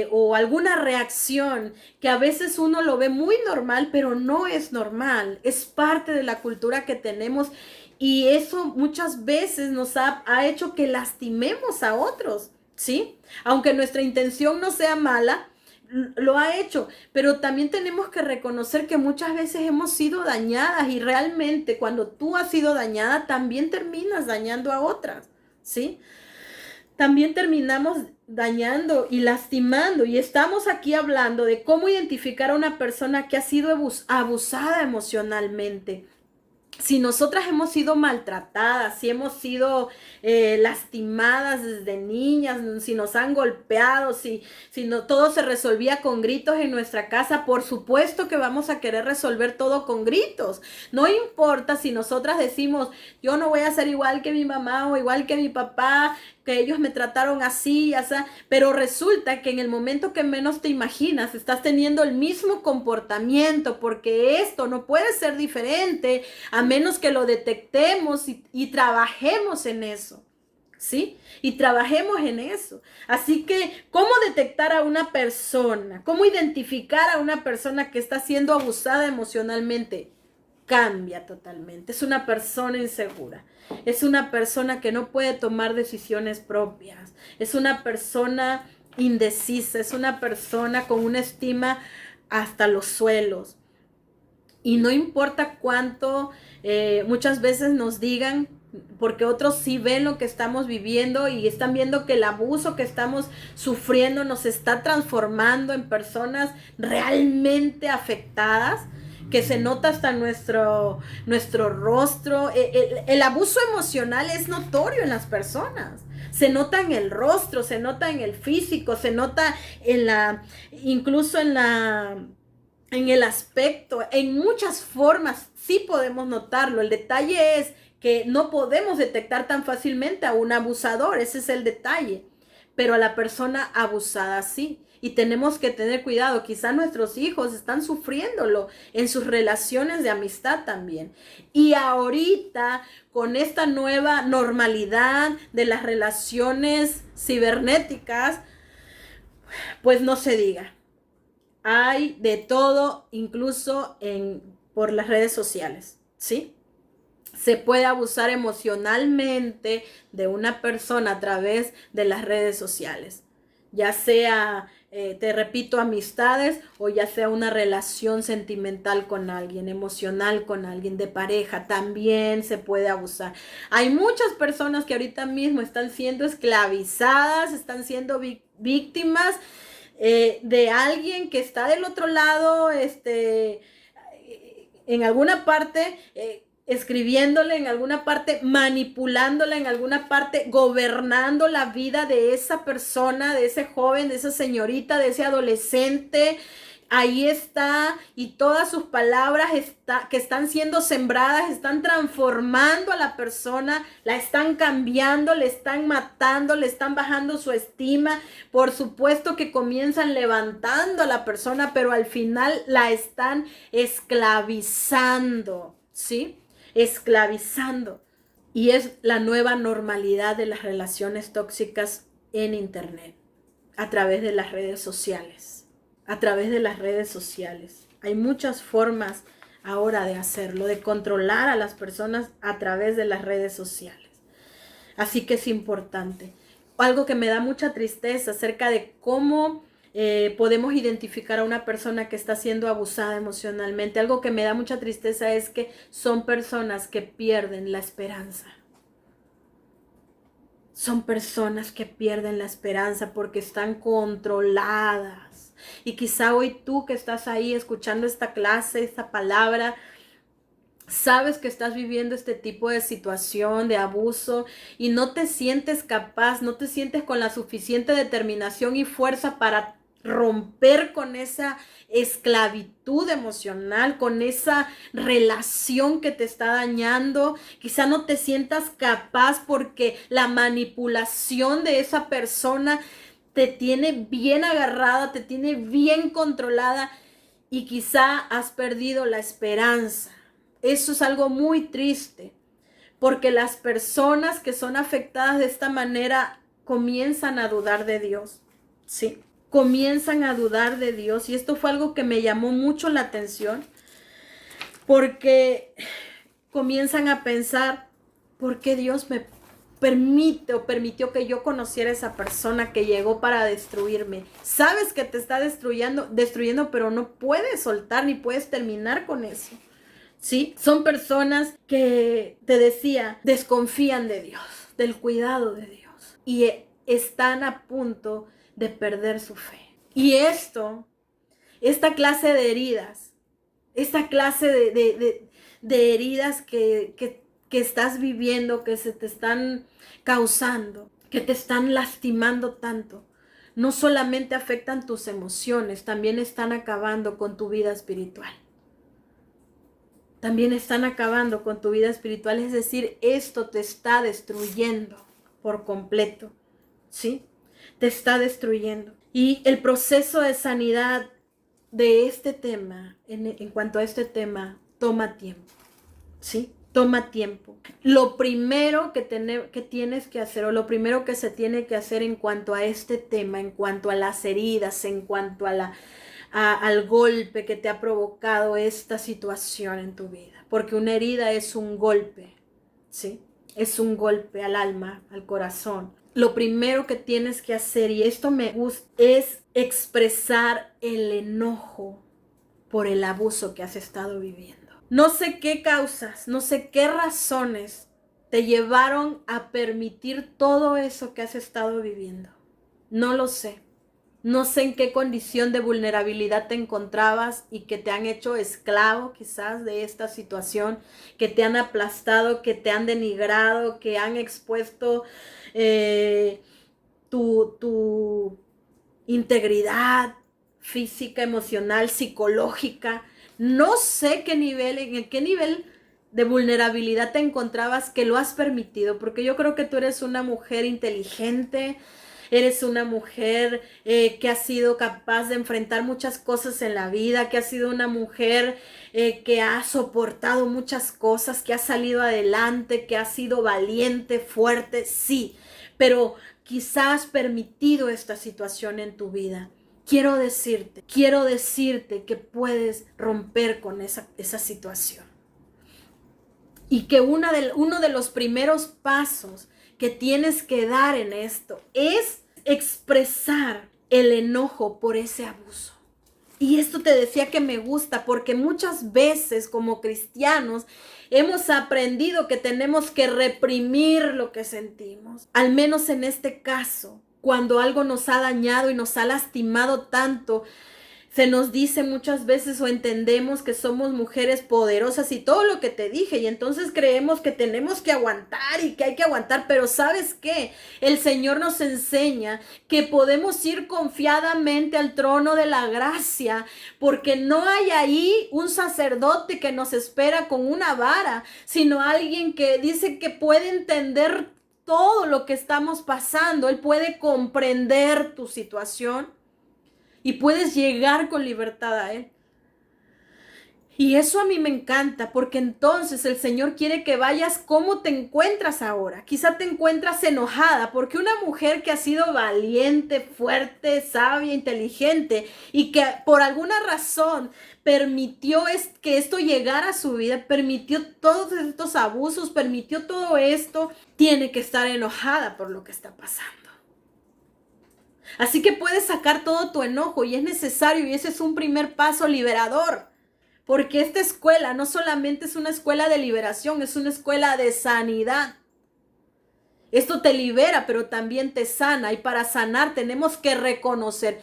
o alguna reacción que a veces uno lo ve muy normal, pero no es normal, es parte de la cultura que tenemos. Y eso muchas veces nos ha hecho que lastimemos a otros, ¿sí? Aunque nuestra intención no sea mala, lo ha hecho, pero también tenemos que reconocer que muchas veces hemos sido dañadas y realmente cuando tú has sido dañada, también terminas dañando a otras, ¿sí? También terminamos dañando y lastimando, y estamos aquí hablando de cómo identificar a una persona que ha sido abusada emocionalmente. Si nosotras hemos sido maltratadas, si hemos sido lastimadas desde niñas, si nos han golpeado, si no, todo se resolvía con gritos en nuestra casa, por supuesto que vamos a querer resolver todo con gritos. No importa si nosotras decimos, yo no voy a ser igual que mi mamá o igual que mi papá, que ellos me trataron así, así, pero resulta que en el momento que menos te imaginas, estás teniendo el mismo comportamiento, porque esto no puede ser diferente a menos que lo detectemos y trabajemos en eso, ¿sí? Y trabajemos en eso. Así que, ¿cómo detectar a una persona? ¿Cómo identificar a una persona que está siendo abusada emocionalmente? Cambia totalmente. Es una persona insegura. Es una persona que no puede tomar decisiones propias. Es una persona indecisa. Es una persona con una estima hasta los suelos. Y no importa cuánto muchas veces nos digan, porque otros sí ven lo que estamos viviendo y están viendo que el abuso que estamos sufriendo nos está transformando en personas realmente afectadas, que se nota hasta nuestro rostro. El abuso emocional es notorio en las personas. Se nota en el rostro, se nota en el físico, se nota incluso en el aspecto, en muchas formas sí podemos notarlo. El detalle es que no podemos detectar tan fácilmente a un abusador, ese es el detalle, pero a la persona abusada sí. Y tenemos que tener cuidado, quizá nuestros hijos están sufriéndolo en sus relaciones de amistad también. Y ahorita, con esta nueva normalidad de las relaciones cibernéticas, pues no se diga. Hay de todo, incluso por las redes sociales, ¿sí? Se puede abusar emocionalmente de una persona a través de las redes sociales, ya sea, te repito, amistades o ya sea una relación sentimental con alguien, emocional con alguien, de pareja, también se puede abusar. Hay muchas personas que ahorita mismo están siendo esclavizadas, están siendo víctimas de alguien que está del otro lado, en alguna parte, escribiéndole, en alguna parte manipulándola, en alguna parte gobernando la vida de esa persona, de ese joven, de esa señorita, de ese adolescente. Ahí está, y todas sus palabras que están siendo sembradas están transformando a la persona, la están cambiando, le están matando, le están bajando su estima. Por supuesto que comienzan levantando a la persona, pero al final la están esclavizando, ¿sí? Esclavizando. Y es la nueva normalidad de las relaciones tóxicas en Internet, a través de las redes sociales. A través de las redes sociales. Hay muchas formas ahora de hacerlo, de controlar a las personas a través de las redes sociales. Así que es importante. Algo que me da mucha tristeza acerca de cómo podemos identificar a una persona que está siendo abusada emocionalmente. Algo que me da mucha tristeza es que son personas que pierden la esperanza. Son personas que pierden la esperanza porque están controladas. Y quizá hoy tú que estás ahí escuchando esta clase, esta palabra, sabes que estás viviendo este tipo de situación de abuso y no te sientes capaz, no te sientes con la suficiente determinación y fuerza para romper con esa esclavitud emocional, con esa relación que te está dañando. Quizá no te sientas capaz porque la manipulación de esa persona te tiene bien agarrada, te tiene bien controlada y quizá has perdido la esperanza. Eso es algo muy triste, porque las personas que son afectadas de esta manera comienzan a dudar de Dios, ¿sí? Comienzan a dudar de Dios, y esto fue algo que me llamó mucho la atención, porque comienzan a pensar, ¿por qué Dios me permite o permitió que yo conociera a esa persona que llegó para destruirme? Sabes que te está destruyendo, pero no puedes soltar ni puedes terminar con eso. ¿Sí? Son personas que, te decía, desconfían de Dios, del cuidado de Dios, y están a punto de perder su fe. Y esta clase de heridas, esta clase de heridas que estás viviendo, que se te están causando, que te están lastimando tanto, no solamente afectan tus emociones, también están acabando con tu vida espiritual. También están acabando con tu vida espiritual, es decir, esto te está destruyendo por completo, ¿sí? Te está destruyendo. Y el proceso de sanidad de este tema, en cuanto a este tema, toma tiempo, ¿sí? Toma tiempo. Lo primero que tienes que hacer, o lo primero que se tiene que hacer en cuanto a este tema, en cuanto a las heridas, en cuanto a al golpe que te ha provocado esta situación en tu vida. Porque una herida es un golpe, ¿sí? Es un golpe al alma, al corazón. Lo primero que tienes que hacer, y esto me gusta, es expresar el enojo por el abuso que has estado viviendo. No sé qué causas, no sé qué razones te llevaron a permitir todo eso que has estado viviendo. No lo sé. No sé en qué condición de vulnerabilidad te encontrabas y que te han hecho esclavo quizás de esta situación, que te han aplastado, que te han denigrado, que han expuesto tu integridad física, emocional, psicológica. No sé en qué nivel de vulnerabilidad te encontrabas que lo has permitido, porque yo creo que tú eres una mujer inteligente, eres una mujer que ha sido capaz de enfrentar muchas cosas en la vida, que ha sido una mujer que ha soportado muchas cosas, que ha salido adelante, que ha sido valiente, fuerte, sí, pero quizás has permitido esta situación en tu vida. Quiero decirte que puedes romper con esa situación. Y que uno de los primeros pasos que tienes que dar en esto es expresar el enojo por ese abuso. Y esto te decía que me gusta porque muchas veces como cristianos hemos aprendido que tenemos que reprimir lo que sentimos. Al menos en este caso, cuando algo nos ha dañado y nos ha lastimado tanto, se nos dice muchas veces o entendemos que somos mujeres poderosas y todo lo que te dije, y entonces creemos que tenemos que aguantar y que hay que aguantar, pero ¿sabes qué? El Señor nos enseña que podemos ir confiadamente al trono de la gracia, porque no hay ahí un sacerdote que nos espera con una vara, sino alguien que dice que puede entender todo lo que estamos pasando. Él puede comprender tu situación y puedes llegar con libertad a Él. Y eso a mí me encanta, porque entonces el Señor quiere que vayas como te encuentras ahora. Quizá te encuentras enojada, porque una mujer que ha sido valiente, fuerte, sabia, inteligente, y que por alguna razón permitió que esto llegara a su vida, permitió todos estos abusos, permitió todo esto, tiene que estar enojada por lo que está pasando. Así que puedes sacar todo tu enojo y es necesario, y ese es un primer paso liberador, porque esta escuela no solamente es una escuela de liberación, es una escuela de sanidad. Esto te libera, pero también te sana, y para sanar tenemos que reconocer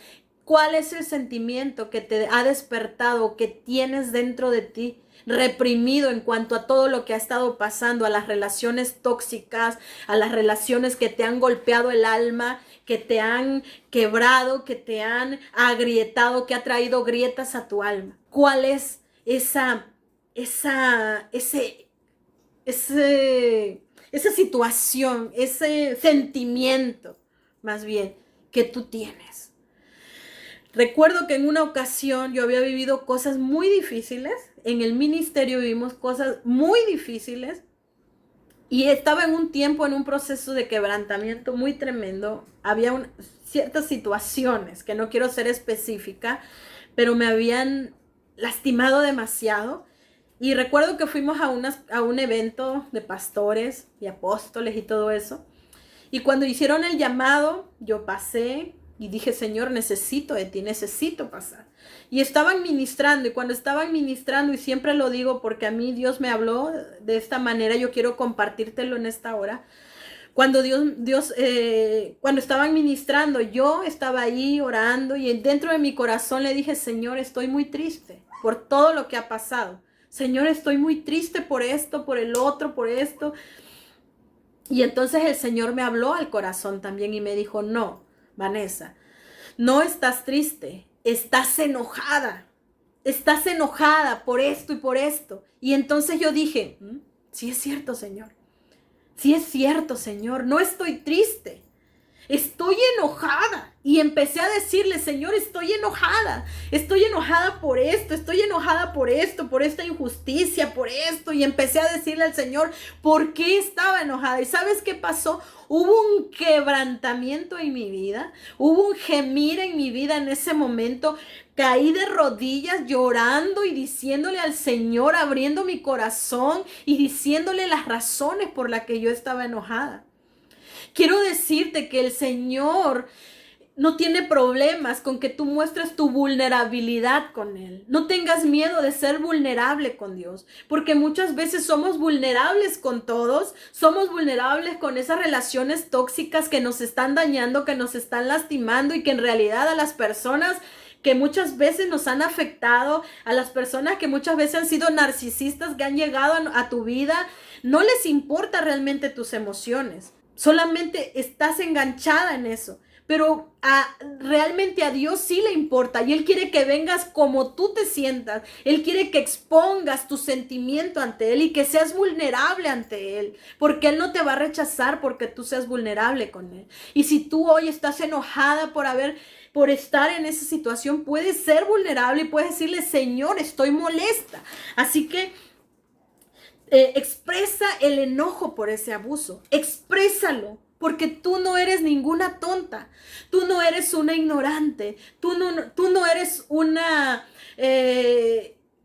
¿Cuál es el sentimiento que te ha despertado, que tienes dentro de ti, reprimido en cuanto a todo lo que ha estado pasando, a las relaciones tóxicas, a las relaciones que te han golpeado el alma, que te han quebrado, que te han agrietado, que ha traído grietas a tu alma? ¿Cuál es esa situación, ese sentimiento, más bien, que tú tienes? Recuerdo que en una ocasión yo había vivido cosas muy difíciles. En el ministerio vivimos cosas muy difíciles. Y estaba en un tiempo, en un proceso de quebrantamiento muy tremendo. Había ciertas situaciones, que no quiero ser específica, pero me habían lastimado demasiado. Y recuerdo que fuimos a un evento de pastores y apóstoles y todo eso. Y cuando hicieron el llamado, yo pasé y dije, Señor, necesito de ti, necesito pasar. Y estaban ministrando, y cuando estaban ministrando, y siempre lo digo porque a mí Dios me habló de esta manera, yo quiero compartírtelo en esta hora. Cuando cuando estaban ministrando, yo estaba ahí orando, y dentro de mi corazón le dije, Señor, estoy muy triste por todo lo que ha pasado. Señor, estoy muy triste por esto, por el otro, por esto. Y entonces el Señor me habló al corazón también y me dijo, no, Vanessa, no estás triste, estás enojada. Estás enojada por esto y por esto. Y entonces yo dije, sí es cierto, Señor. Sí es cierto, Señor, no estoy triste. Estoy enojada. Y empecé a decirle, Señor, estoy enojada por esto, estoy enojada por esto, por esta injusticia, por esto. Y empecé a decirle al Señor por qué estaba enojada. ¿Y sabes qué pasó? Hubo un quebrantamiento en mi vida, hubo un gemir en mi vida en ese momento. Caí de rodillas llorando y diciéndole al Señor, abriendo mi corazón y diciéndole las razones por las que yo estaba enojada. Quiero decirte que el Señor no tiene problemas con que tú muestres tu vulnerabilidad con Él. No tengas miedo de ser vulnerable con Dios, porque muchas veces somos vulnerables con todos, somos vulnerables con esas relaciones tóxicas que nos están dañando, que nos están lastimando y que en realidad a las personas que muchas veces nos han afectado, a las personas que muchas veces han sido narcisistas, que han llegado a tu vida, no les importa realmente tus emociones. Solamente estás enganchada en eso. Pero realmente a Dios sí le importa. Y Él quiere que vengas como tú te sientas. Él quiere que expongas tu sentimiento ante Él y que seas vulnerable ante Él. Porque Él no te va a rechazar porque tú seas vulnerable con Él. Y si tú hoy estás enojada por estar en esa situación, puedes ser vulnerable y puedes decirle, Señor, estoy molesta. Así que expresa el enojo por ese abuso. Exprésalo, porque tú no eres ninguna tonta. Tú no eres una ignorante. Tú no eres una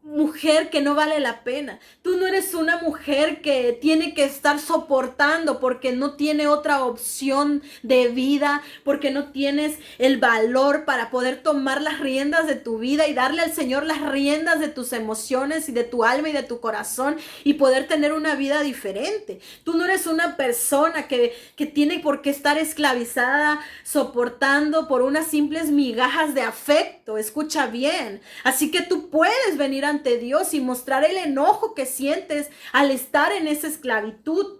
mujer que no vale la pena. Tú no eres una mujer que tiene que estar soportando porque no tiene otra opción de vida, porque no tienes el valor para poder tomar las riendas de tu vida y darle al Señor las riendas de tus emociones y de tu alma y de tu corazón y poder tener una vida diferente. Tú no eres una persona que tiene por qué estar esclavizada, soportando por unas simples migajas de afecto. Escucha bien. Así que tú puedes venir ante Dios y mostrar el enojo que sientes al estar en esa esclavitud.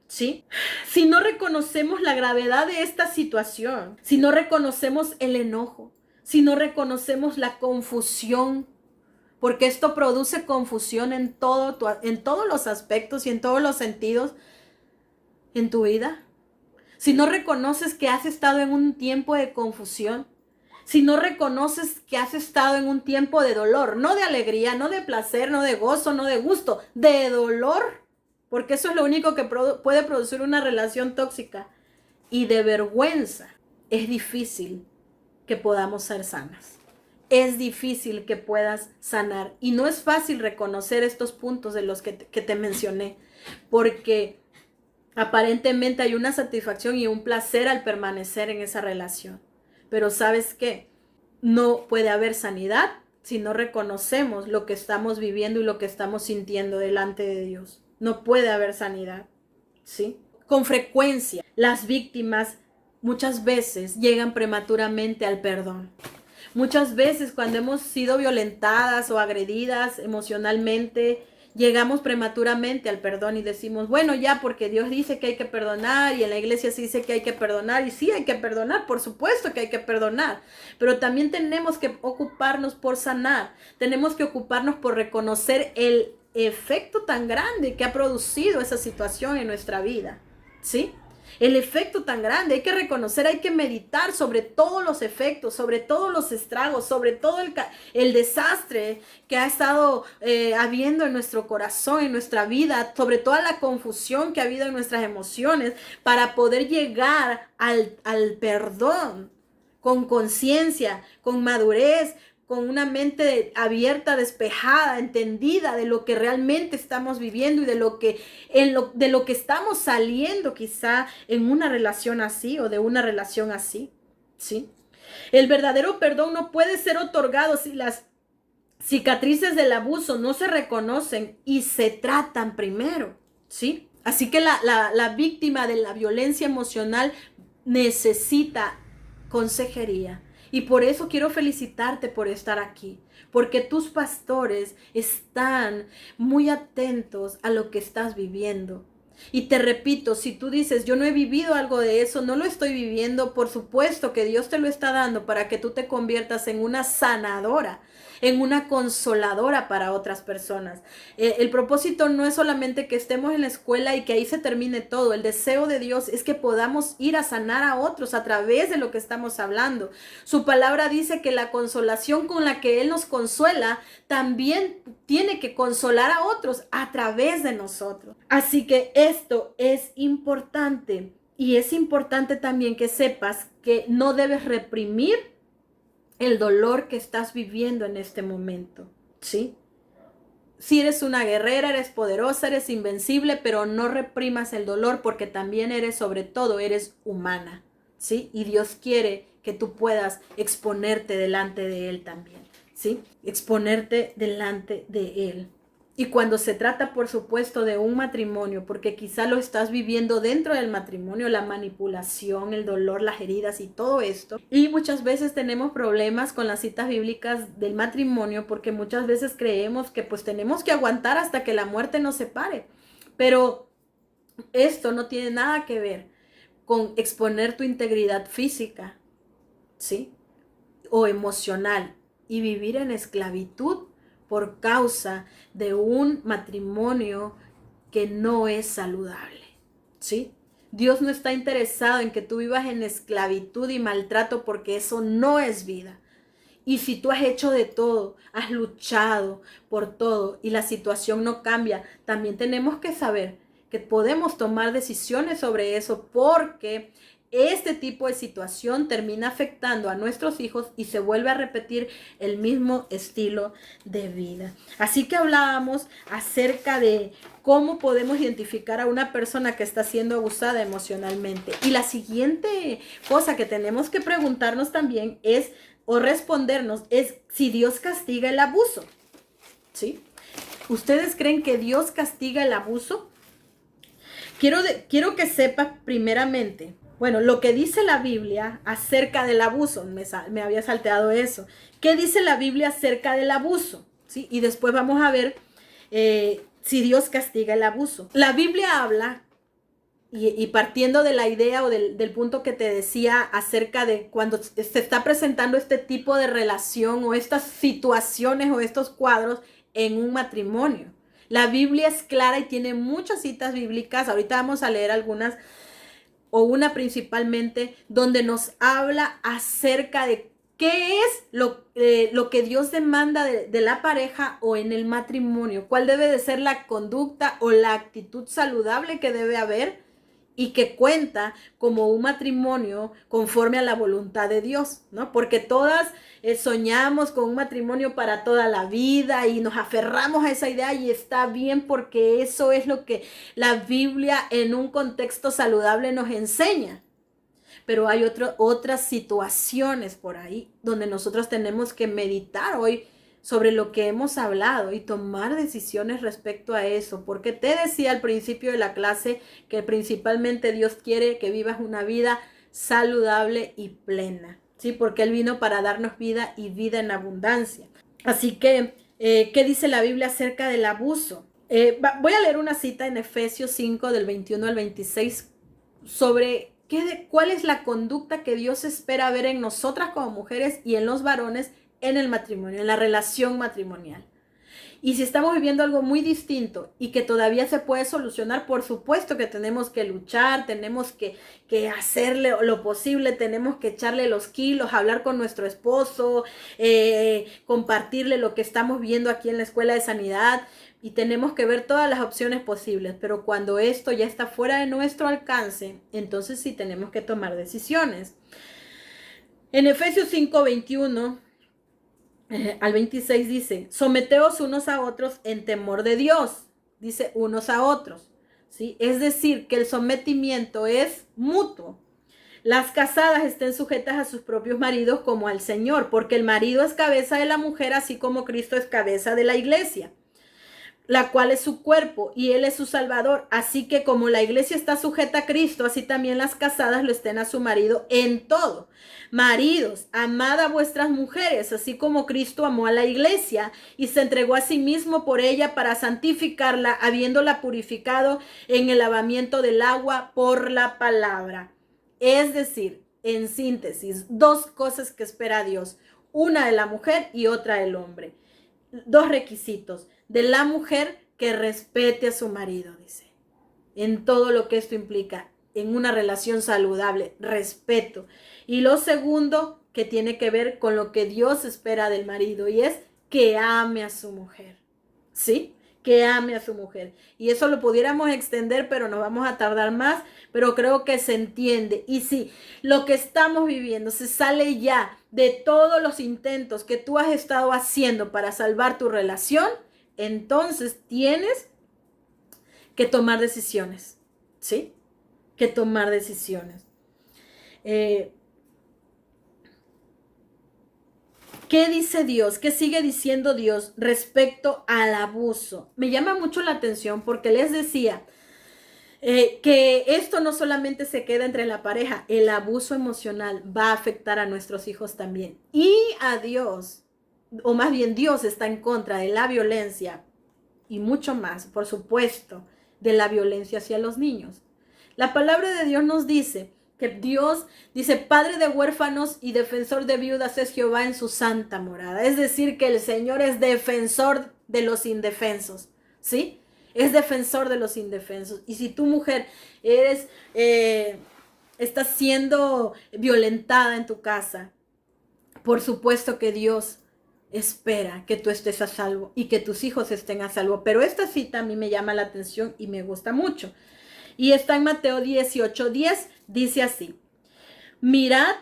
¿Sí? Si no reconocemos la gravedad de esta situación, si no reconocemos el enojo, si no reconocemos la confusión, porque esto produce confusión en todos los aspectos y en todos los sentidos en tu vida. Si no reconoces que has estado en un tiempo de confusión, si no reconoces que has estado en un tiempo de dolor, no de alegría, no de placer, no de gozo, no de gusto, de dolor, porque eso es lo único que puede producir una relación tóxica, y de vergüenza, es difícil que podamos ser sanas. Es difícil que puedas sanar. Y no es fácil reconocer estos puntos de los que te mencioné, porque aparentemente hay una satisfacción y un placer al permanecer en esa relación. Pero ¿sabes qué? No puede haber sanidad si no reconocemos lo que estamos viviendo y lo que estamos sintiendo delante de Dios. No puede haber sanidad, ¿sí? Con frecuencia, las víctimas muchas veces llegan prematuramente al perdón. Muchas veces cuando hemos sido violentadas o agredidas emocionalmente, llegamos prematuramente al perdón y decimos, bueno, ya porque Dios dice que hay que perdonar y en la iglesia se dice que hay que perdonar y sí hay que perdonar, por supuesto que hay que perdonar, pero también tenemos que ocuparnos por sanar, tenemos que ocuparnos por reconocer el efecto tan grande que ha producido esa situación en nuestra vida, ¿sí? El efecto tan grande, hay que reconocer, hay que meditar sobre todos los efectos, sobre todos los estragos, sobre todo el desastre que ha estado habiendo en nuestro corazón, en nuestra vida, sobre toda la confusión que ha habido en nuestras emociones, para poder llegar al perdón con conciencia, con madurez, con una mente abierta, despejada, entendida de lo que realmente estamos viviendo y de lo que estamos saliendo quizá en una relación así o de una relación así, ¿sí? El verdadero perdón no puede ser otorgado si las cicatrices del abuso no se reconocen y se tratan primero, ¿sí? Así que la víctima de la violencia emocional necesita consejería. Y por eso quiero felicitarte por estar aquí, porque tus pastores están muy atentos a lo que estás viviendo. Y te repito, si tú dices, yo no he vivido algo de eso, no lo estoy viviendo, por supuesto que Dios te lo está dando para que tú te conviertas en una sanadora, en una consoladora para otras personas. El propósito no es solamente que estemos en la escuela y que ahí se termine todo. El deseo de Dios es que podamos ir a sanar a otros a través de lo que estamos hablando. Su palabra dice que la consolación con la que Él nos consuela también tiene que consolar a otros a través de nosotros. Así que esto es importante. Y es importante también que sepas que no debes reprimir el dolor que estás viviendo en este momento, ¿sí? Si eres una guerrera, eres poderosa, eres invencible, pero no reprimas el dolor porque también eres, sobre todo, eres humana, ¿sí? Y Dios quiere que tú puedas exponerte delante de Él también, ¿sí? Exponerte delante de Él. Y cuando se trata, por supuesto, de un matrimonio, porque quizá lo estás viviendo dentro del matrimonio, la manipulación, el dolor, las heridas y todo esto. Y muchas veces tenemos problemas con las citas bíblicas del matrimonio, porque muchas veces creemos que pues tenemos que aguantar hasta que la muerte nos separe. Pero esto no tiene nada que ver con exponer tu integridad física, ¿sí? O emocional y vivir en esclavitud por causa de un matrimonio que no es saludable, ¿sí? Dios no está interesado en que tú vivas en esclavitud y maltrato porque eso no es vida. Y si tú has hecho de todo, has luchado por todo y la situación no cambia, también tenemos que saber que podemos tomar decisiones sobre eso porque este tipo de situación termina afectando a nuestros hijos y se vuelve a repetir el mismo estilo de vida. Así que hablábamos acerca de cómo podemos identificar a una persona que está siendo abusada emocionalmente. Y la siguiente cosa que tenemos que preguntarnos también es, o respondernos, es si Dios castiga el abuso, ¿sí? ¿Ustedes creen que Dios castiga el abuso? Quiero que sepas primeramente, bueno, lo que dice la Biblia acerca del abuso. Me había salteado eso. ¿Qué dice la Biblia acerca del abuso? ¿Sí? Y después vamos a ver si Dios castiga el abuso. La Biblia habla, y partiendo de la idea o del punto que te decía acerca de cuando se está presentando este tipo de relación o estas situaciones o estos cuadros en un matrimonio. La Biblia es clara y tiene muchas citas bíblicas. Ahorita vamos a leer algunas, o una principalmente, donde nos habla acerca de qué es lo que Dios demanda de la pareja o en el matrimonio. Cuál debe de ser la conducta o la actitud saludable que debe haber y que cuenta como un matrimonio conforme a la voluntad de Dios, ¿no? Porque todas soñamos con un matrimonio para toda la vida y nos aferramos a esa idea y está bien porque eso es lo que la Biblia en un contexto saludable nos enseña. Pero hay otras situaciones por ahí donde nosotros tenemos que meditar hoy sobre lo que hemos hablado y tomar decisiones respecto a eso, porque te decía al principio de la clase que principalmente Dios quiere que vivas una vida saludable y plena, ¿sí? Porque Él vino para darnos vida y vida en abundancia. Así que, ¿qué dice la Biblia acerca del abuso? Voy a leer una cita en Efesios 5 del 21 al 26 sobre cuál es la conducta que Dios espera ver en nosotras como mujeres y en los varones en el matrimonio, en la relación matrimonial. Y si estamos viviendo algo muy distinto y que todavía se puede solucionar, por supuesto que tenemos que luchar, tenemos que hacerle lo posible, tenemos que echarle los kilos, hablar con nuestro esposo, compartirle lo que estamos viendo aquí en la Escuela de Sanidad, y tenemos que ver todas las opciones posibles. Pero cuando esto ya está fuera de nuestro alcance, entonces sí tenemos que tomar decisiones. En Efesios 5:21 al 26 dice: someteos unos a otros en temor de Dios. Dice unos a otros, ¿sí? Es decir, que el sometimiento es mutuo. Las casadas estén sujetas a sus propios maridos como al Señor, porque el marido es cabeza de la mujer, así como Cristo es cabeza de la iglesia, la cual es su cuerpo y Él es su Salvador. Así que como la iglesia está sujeta a Cristo, así también las casadas lo estén a su marido en todo. Maridos, amad a vuestras mujeres, así como Cristo amó a la iglesia y se entregó a sí mismo por ella para santificarla, habiéndola purificado en el lavamiento del agua por la palabra. Es decir, en síntesis, dos cosas que espera Dios, una de la mujer y otra del hombre. Dos requisitos: de la mujer, que respete a su marido, dice, en todo lo que esto implica, en una relación saludable, respeto. Y lo segundo, que tiene que ver con lo que Dios espera del marido, y es que ame a su mujer, ¿sí? Que ame a su mujer. Y eso lo pudiéramos extender, pero nos vamos a tardar más, pero creo que se entiende. Y si lo que estamos viviendo se sale ya de todos los intentos que tú has estado haciendo para salvar tu relación, entonces tienes que tomar decisiones, ¿sí? Que tomar decisiones. ¿Qué dice Dios? ¿Qué sigue diciendo Dios respecto al abuso? Me llama mucho la atención porque les decía que esto no solamente se queda entre la pareja, el abuso emocional va a afectar a nuestros hijos también. Y a Dios, o más bien Dios está en contra de la violencia y mucho más, por supuesto, de la violencia hacia los niños. La palabra de Dios nos dice que Dios dice: padre de huérfanos y defensor de viudas es Jehová en su santa morada. Es decir, que el Señor es defensor de los indefensos, ¿sí? Es defensor de los indefensos. Y si tu mujer estás siendo violentada en tu casa, por supuesto que Dios espera que tú estés a salvo y que tus hijos estén a salvo. Pero esta cita a mí me llama la atención y me gusta mucho. Y está en Mateo 18:10, dice así: mirad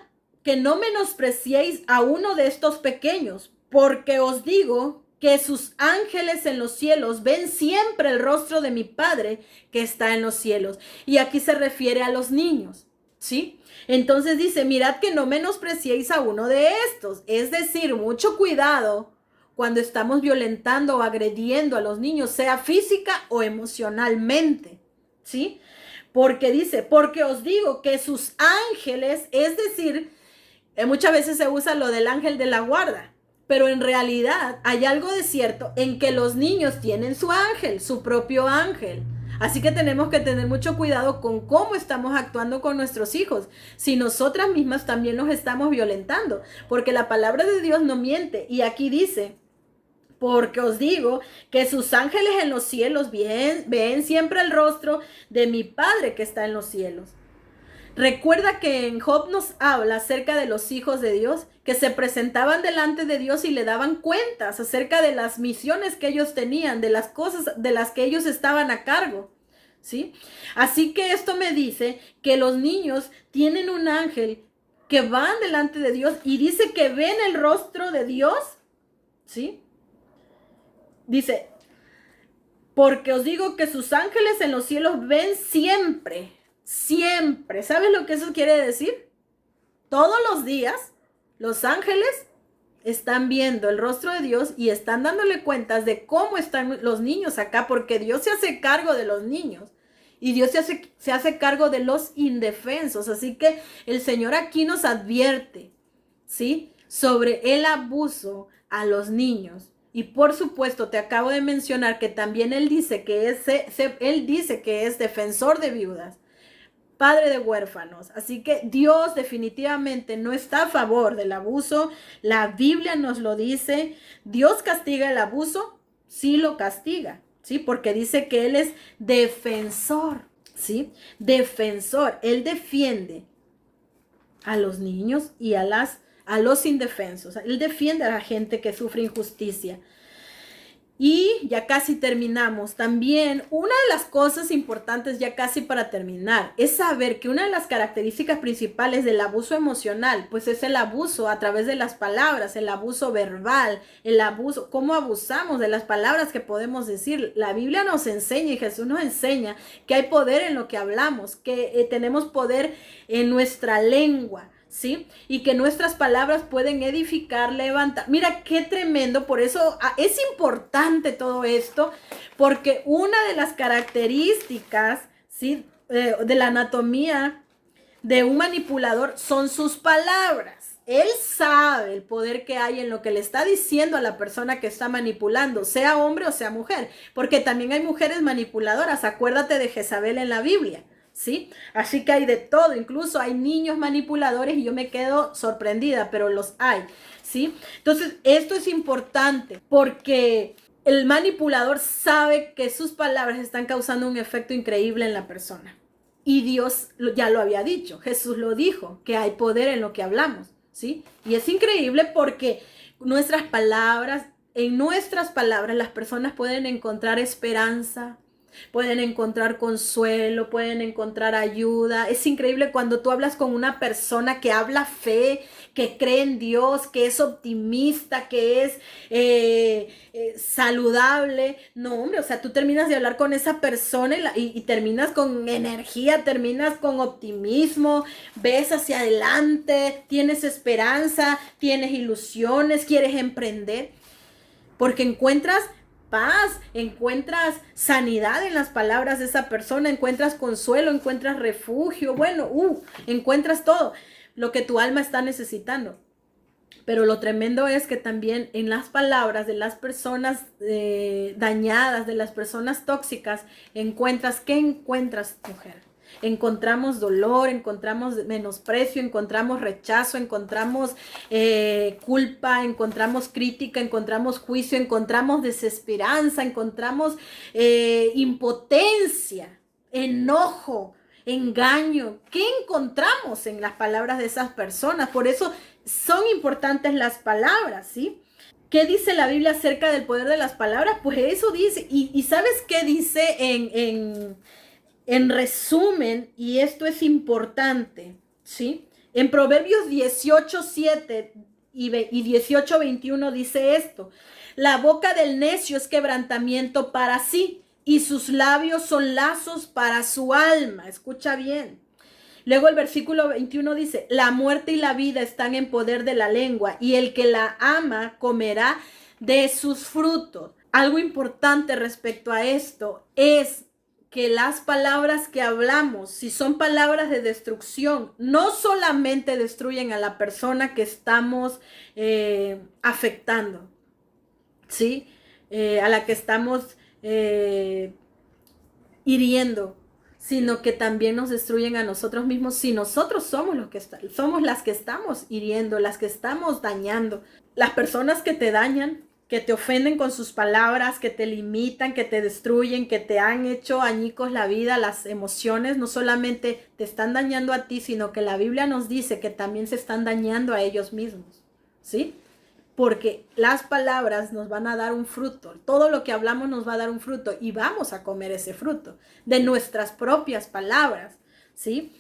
que no menospreciéis a uno de estos pequeños, porque os digo que sus ángeles en los cielos ven siempre el rostro de mi Padre que está en los cielos. Y aquí se refiere a los niños, ¿sí? Entonces dice: mirad que no menospreciéis a uno de estos. Es decir, mucho cuidado cuando estamos violentando o agrediendo a los niños, sea física o emocionalmente, ¿sí? Porque dice: porque os digo que sus ángeles, es decir, muchas veces se usa lo del ángel de la guarda, pero en realidad hay algo de cierto en que los niños tienen su ángel, su propio ángel. Así que tenemos que tener mucho cuidado con cómo estamos actuando con nuestros hijos, si nosotras mismas también los estamos violentando, porque la palabra de Dios no miente. Y aquí dice: porque os digo que sus ángeles en los cielos ven siempre el rostro de mi Padre que está en los cielos. Recuerda que en Job nos habla acerca de los hijos de Dios que se presentaban delante de Dios y le daban cuentas acerca de las misiones que ellos tenían, de las cosas de las que ellos estaban a cargo, ¿sí? Así que esto me dice que los niños tienen un ángel que van delante de Dios y dice que ven el rostro de Dios, ¿sí? Dice: porque os digo que sus ángeles en los cielos ven siempre, siempre. ¿Sabes lo que eso quiere decir? Todos los días los ángeles están viendo el rostro de Dios y están dándole cuentas de cómo están los niños acá, porque Dios se hace cargo de los niños y Dios se hace cargo de los indefensos. Así que el Señor aquí nos advierte ¿sí? Sobre el abuso a los niños. Y por supuesto, te acabo de mencionar que también él dice que es defensor de viudas, padre de huérfanos. Así que Dios definitivamente no está a favor del abuso. La Biblia nos lo dice. Dios castiga el abuso, sí lo castiga, ¿sí? Porque dice que Él es defensor, ¿sí? Defensor. Él defiende a los niños y a los indefensos. Él defiende a la gente que sufre injusticia. Y ya casi terminamos. También una de las cosas importantes, ya casi para terminar, es saber que una de las características principales del abuso emocional, pues es el abuso a través de las palabras, el abuso verbal, el abuso, cómo abusamos de las palabras que podemos decir. La Biblia nos enseña y Jesús nos enseña que hay poder en lo que hablamos, que tenemos poder en nuestra lengua, ¿sí? Y que nuestras palabras pueden edificar, levantar. Mira qué tremendo, por eso es importante todo esto, porque una de las características, ¿sí? De la anatomía de un manipulador son sus palabras. Él sabe el poder que hay en lo que le está diciendo a la persona que está manipulando, sea hombre o sea mujer, porque también hay mujeres manipuladoras. Acuérdate de Jezabel en la Biblia, ¿sí? Así que hay de todo, incluso hay niños manipuladores y yo me quedo sorprendida, pero los hay, ¿sí? Entonces, esto es importante porque el manipulador sabe que sus palabras están causando un efecto increíble en la persona. Y Dios ya lo había dicho, Jesús lo dijo, que hay poder en lo que hablamos, ¿sí? Y es increíble porque en nuestras palabras las personas pueden encontrar esperanza, pueden encontrar consuelo, pueden encontrar ayuda. Es increíble cuando tú hablas con una persona que habla fe, que cree en Dios, que es optimista, que es saludable. No, hombre, o sea, tú terminas de hablar con esa persona y terminas con energía, terminas con optimismo, ves hacia adelante, tienes esperanza, tienes ilusiones, quieres emprender, porque encuentras paz, encuentras sanidad en las palabras de esa persona, encuentras consuelo, encuentras refugio, bueno, encuentras todo lo que tu alma está necesitando. Pero lo tremendo es que también en las palabras de las personas dañadas, de las personas tóxicas, ¿qué encuentras, mujer? Encontramos dolor, encontramos menosprecio, encontramos rechazo, encontramos culpa, encontramos crítica, encontramos juicio, encontramos desesperanza, encontramos impotencia, enojo, engaño. ¿Qué encontramos en las palabras de esas personas? Por eso son importantes las palabras, ¿sí? ¿Qué dice la Biblia acerca del poder de las palabras? Pues eso dice, y ¿sabes qué dice en resumen? Y esto es importante, ¿sí? En Proverbios 18:7 y 18:21 dice esto: la boca del necio es quebrantamiento para sí, y sus labios son lazos para su alma. Escucha bien. Luego el versículo 21 dice: la muerte y la vida están en poder de la lengua, y el que la ama comerá de sus frutos. Algo importante respecto a esto es que las palabras que hablamos, si son palabras de destrucción, no solamente destruyen a la persona que estamos afectando, ¿sí? A la que estamos hiriendo, sino que también nos destruyen a nosotros mismos si nosotros somos somos las que estamos hiriendo, las que estamos dañando. Las personas que te dañan, que te ofenden con sus palabras, que te limitan, que te destruyen, que te han hecho añicos la vida, las emociones, no solamente te están dañando a ti, sino que la Biblia nos dice que también se están dañando a ellos mismos, ¿sí? Porque las palabras nos van a dar un fruto. Todo lo que hablamos nos va a dar un fruto y vamos a comer ese fruto de nuestras propias palabras, ¿sí?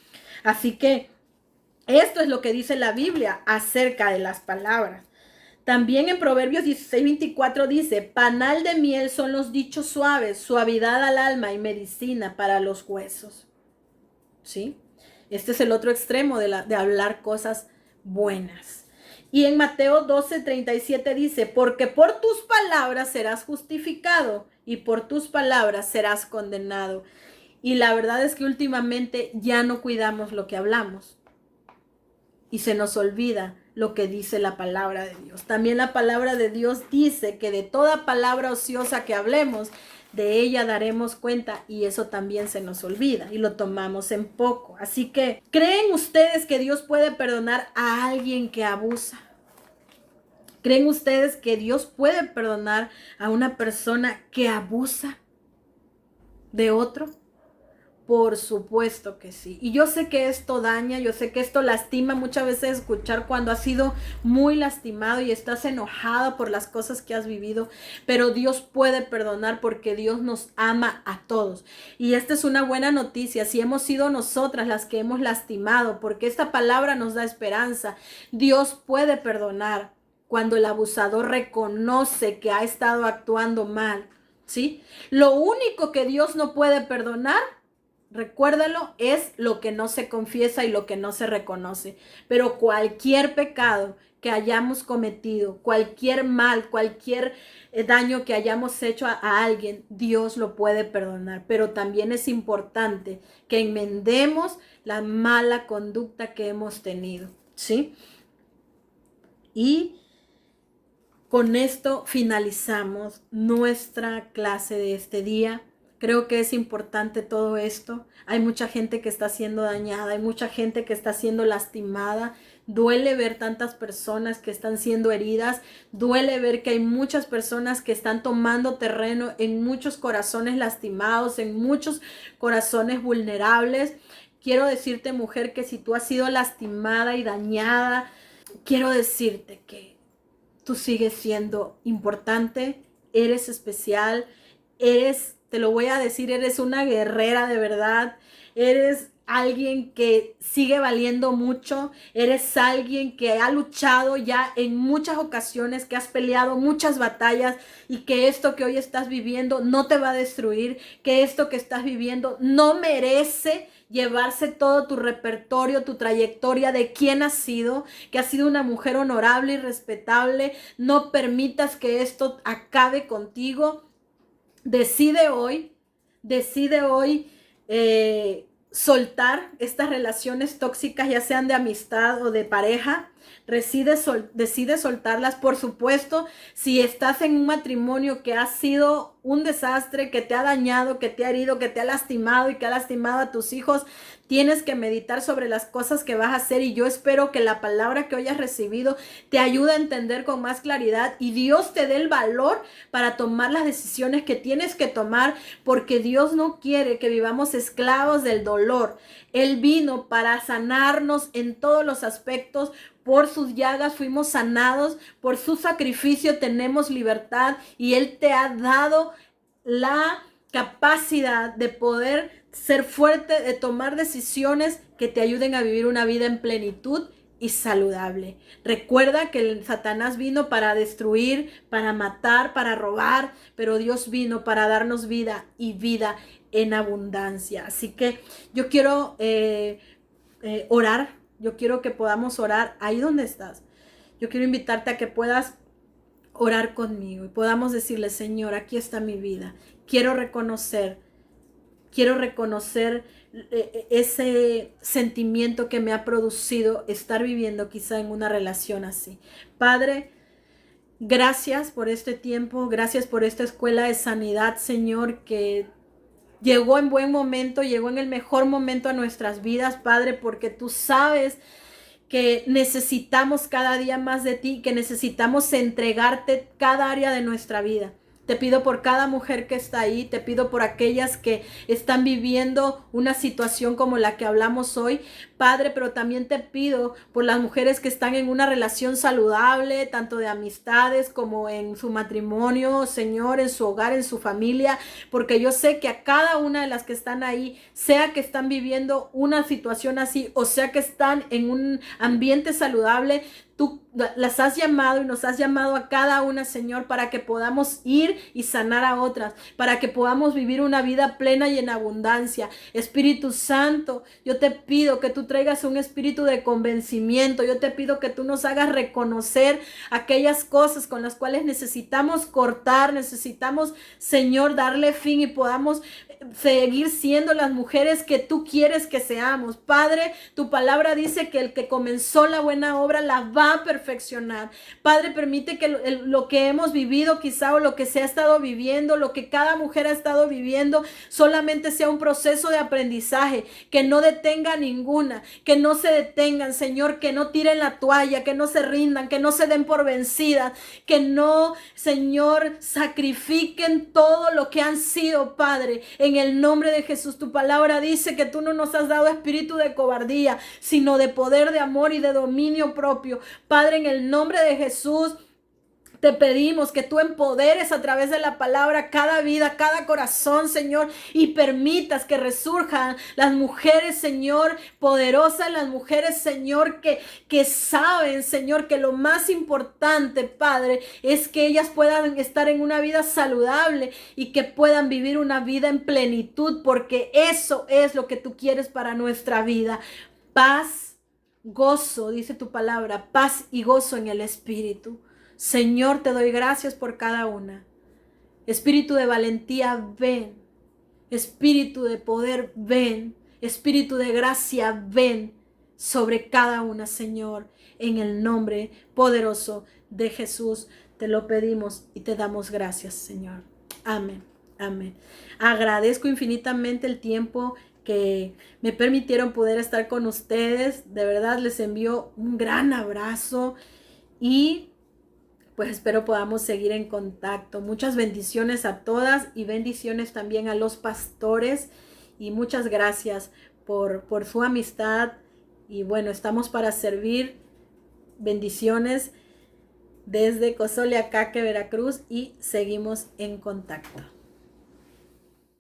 Así que esto es lo que dice la Biblia acerca de las palabras. También en Proverbios 16:24 dice: panal de miel son los dichos suaves, suavidad al alma y medicina para los huesos, ¿sí? Este es el otro extremo de hablar cosas buenas. Y en Mateo 12:37 dice: porque por tus palabras serás justificado y por tus palabras serás condenado. Y la verdad es que últimamente ya no cuidamos lo que hablamos y se nos olvida lo que dice la palabra de Dios. También la palabra de Dios dice que de toda palabra ociosa que hablemos, de ella daremos cuenta, y eso también se nos olvida y lo tomamos en poco. Así que, ¿creen ustedes que Dios puede perdonar a alguien que abusa? ¿Creen ustedes que Dios puede perdonar a una persona que abusa de otro? Por supuesto que sí. Y yo sé que esto daña, yo sé que esto lastima muchas veces escuchar cuando has sido muy lastimado y estás enojada por las cosas que has vivido, pero Dios puede perdonar porque Dios nos ama a todos. Y esta es una buena noticia, si hemos sido nosotras las que hemos lastimado, porque esta palabra nos da esperanza. Dios puede perdonar cuando el abusador reconoce que ha estado actuando mal, ¿sí? Lo único que Dios no puede perdonar, recuérdalo, es lo que no se confiesa y lo que no se reconoce. Pero cualquier pecado que hayamos cometido, cualquier mal, cualquier daño que hayamos hecho a alguien, Dios lo puede perdonar. Pero también es importante que enmendemos la mala conducta que hemos tenido, ¿sí? Y con esto finalizamos nuestra clase de este día. Creo que es importante todo esto. Hay mucha gente que está siendo dañada, hay mucha gente que está siendo lastimada. Duele ver tantas personas que están siendo heridas. Duele ver que hay muchas personas que están tomando terreno en muchos corazones lastimados, en muchos corazones vulnerables. Quiero decirte, mujer, que si tú has sido lastimada y dañada, quiero decirte que tú sigues siendo importante, eres especial, te lo voy a decir, eres una guerrera de verdad, eres alguien que sigue valiendo mucho, eres alguien que ha luchado ya en muchas ocasiones, que has peleado muchas batallas y que esto que hoy estás viviendo no te va a destruir, que esto que estás viviendo no merece llevarse todo tu repertorio, tu trayectoria de quién has sido, que has sido una mujer honorable y respetable. No permitas que esto acabe contigo. Decide hoy soltar estas relaciones tóxicas, ya sean de amistad o de pareja. Decide soltarlas. Por supuesto, si estás en un matrimonio que ha sido un desastre, que te ha dañado, que te ha herido, que te ha lastimado y que ha lastimado a tus hijos, tienes que meditar sobre las cosas que vas a hacer, y yo espero que la palabra que hoy has recibido te ayude a entender con más claridad y Dios te dé el valor para tomar las decisiones que tienes que tomar, porque Dios no quiere que vivamos esclavos del dolor. Él vino para sanarnos en todos los aspectos. Por sus llagas fuimos sanados, por su sacrificio tenemos libertad, y Él te ha dado la capacidad de poder ser fuerte, de tomar decisiones que te ayuden a vivir una vida en plenitud y saludable. Recuerda que el Satanás vino para destruir, para matar, para robar, pero Dios vino para darnos vida y vida en abundancia. Así que yo quiero orar. Yo quiero que podamos orar ahí donde estás. Yo quiero invitarte a que puedas orar conmigo y podamos decirle: Señor, aquí está mi vida. Quiero reconocer ese sentimiento que me ha producido estar viviendo quizá en una relación así. Padre, gracias por este tiempo, gracias por esta escuela de sanidad, Señor, que llegó en buen momento, llegó en el mejor momento a nuestras vidas, Padre, porque tú sabes que necesitamos cada día más de ti, que necesitamos entregarte cada área de nuestra vida. Te pido por cada mujer que está ahí, te pido por aquellas que están viviendo una situación como la que hablamos hoy, Padre, pero también te pido por las mujeres que están en una relación saludable, tanto de amistades como en su matrimonio, Señor, en su hogar, en su familia, porque yo sé que a cada una de las que están ahí, sea que están viviendo una situación así, o sea que están en un ambiente saludable, tú las has llamado y nos has llamado a cada una, Señor, para que podamos ir y sanar a otras, para que podamos vivir una vida plena y en abundancia. Espíritu Santo, yo te pido que tú traigas un espíritu de convencimiento. Yo te pido que tú nos hagas reconocer aquellas cosas con las cuales necesitamos cortar, necesitamos, Señor, darle fin y podamos seguir siendo las mujeres que tú quieres que seamos. Padre, tu palabra dice que el que comenzó la buena obra la va va a perfeccionar. Padre, permite que lo que hemos vivido quizá o lo que se ha estado viviendo, lo que cada mujer ha estado viviendo, solamente sea un proceso de aprendizaje, que no detenga ninguna, que no se detengan, Señor, que no tiren la toalla, que no se rindan, que no se den por vencidas, que no, Señor, sacrifiquen todo lo que han sido, Padre. En el nombre de Jesús, tu palabra dice que tú no nos has dado espíritu de cobardía, sino de poder, de amor y de dominio propio. Padre, en el nombre de Jesús, te pedimos que tú empoderes a través de la palabra cada vida, cada corazón, Señor, y permitas que resurjan las mujeres, Señor, poderosas, las mujeres, Señor, que saben, Señor, que lo más importante, Padre, es que ellas puedan estar en una vida saludable y que puedan vivir una vida en plenitud, porque eso es lo que tú quieres para nuestra vida. Paz, gozo, dice tu palabra, paz y gozo en el Espíritu. Señor, te doy gracias por cada una. Espíritu de valentía, ven. Espíritu de poder, ven. Espíritu de gracia, ven sobre cada una, Señor. En el nombre poderoso de Jesús te lo pedimos y te damos gracias, Señor. Amén. Amén. Agradezco infinitamente el tiempo que me permitieron poder estar con ustedes. De verdad les envío un gran abrazo y pues espero podamos seguir en contacto. Muchas bendiciones a todas y bendiciones también a los pastores. Y muchas gracias por su amistad. Y bueno, estamos para servir. Bendiciones desde Cozoleacaque, Veracruz, y seguimos en contacto.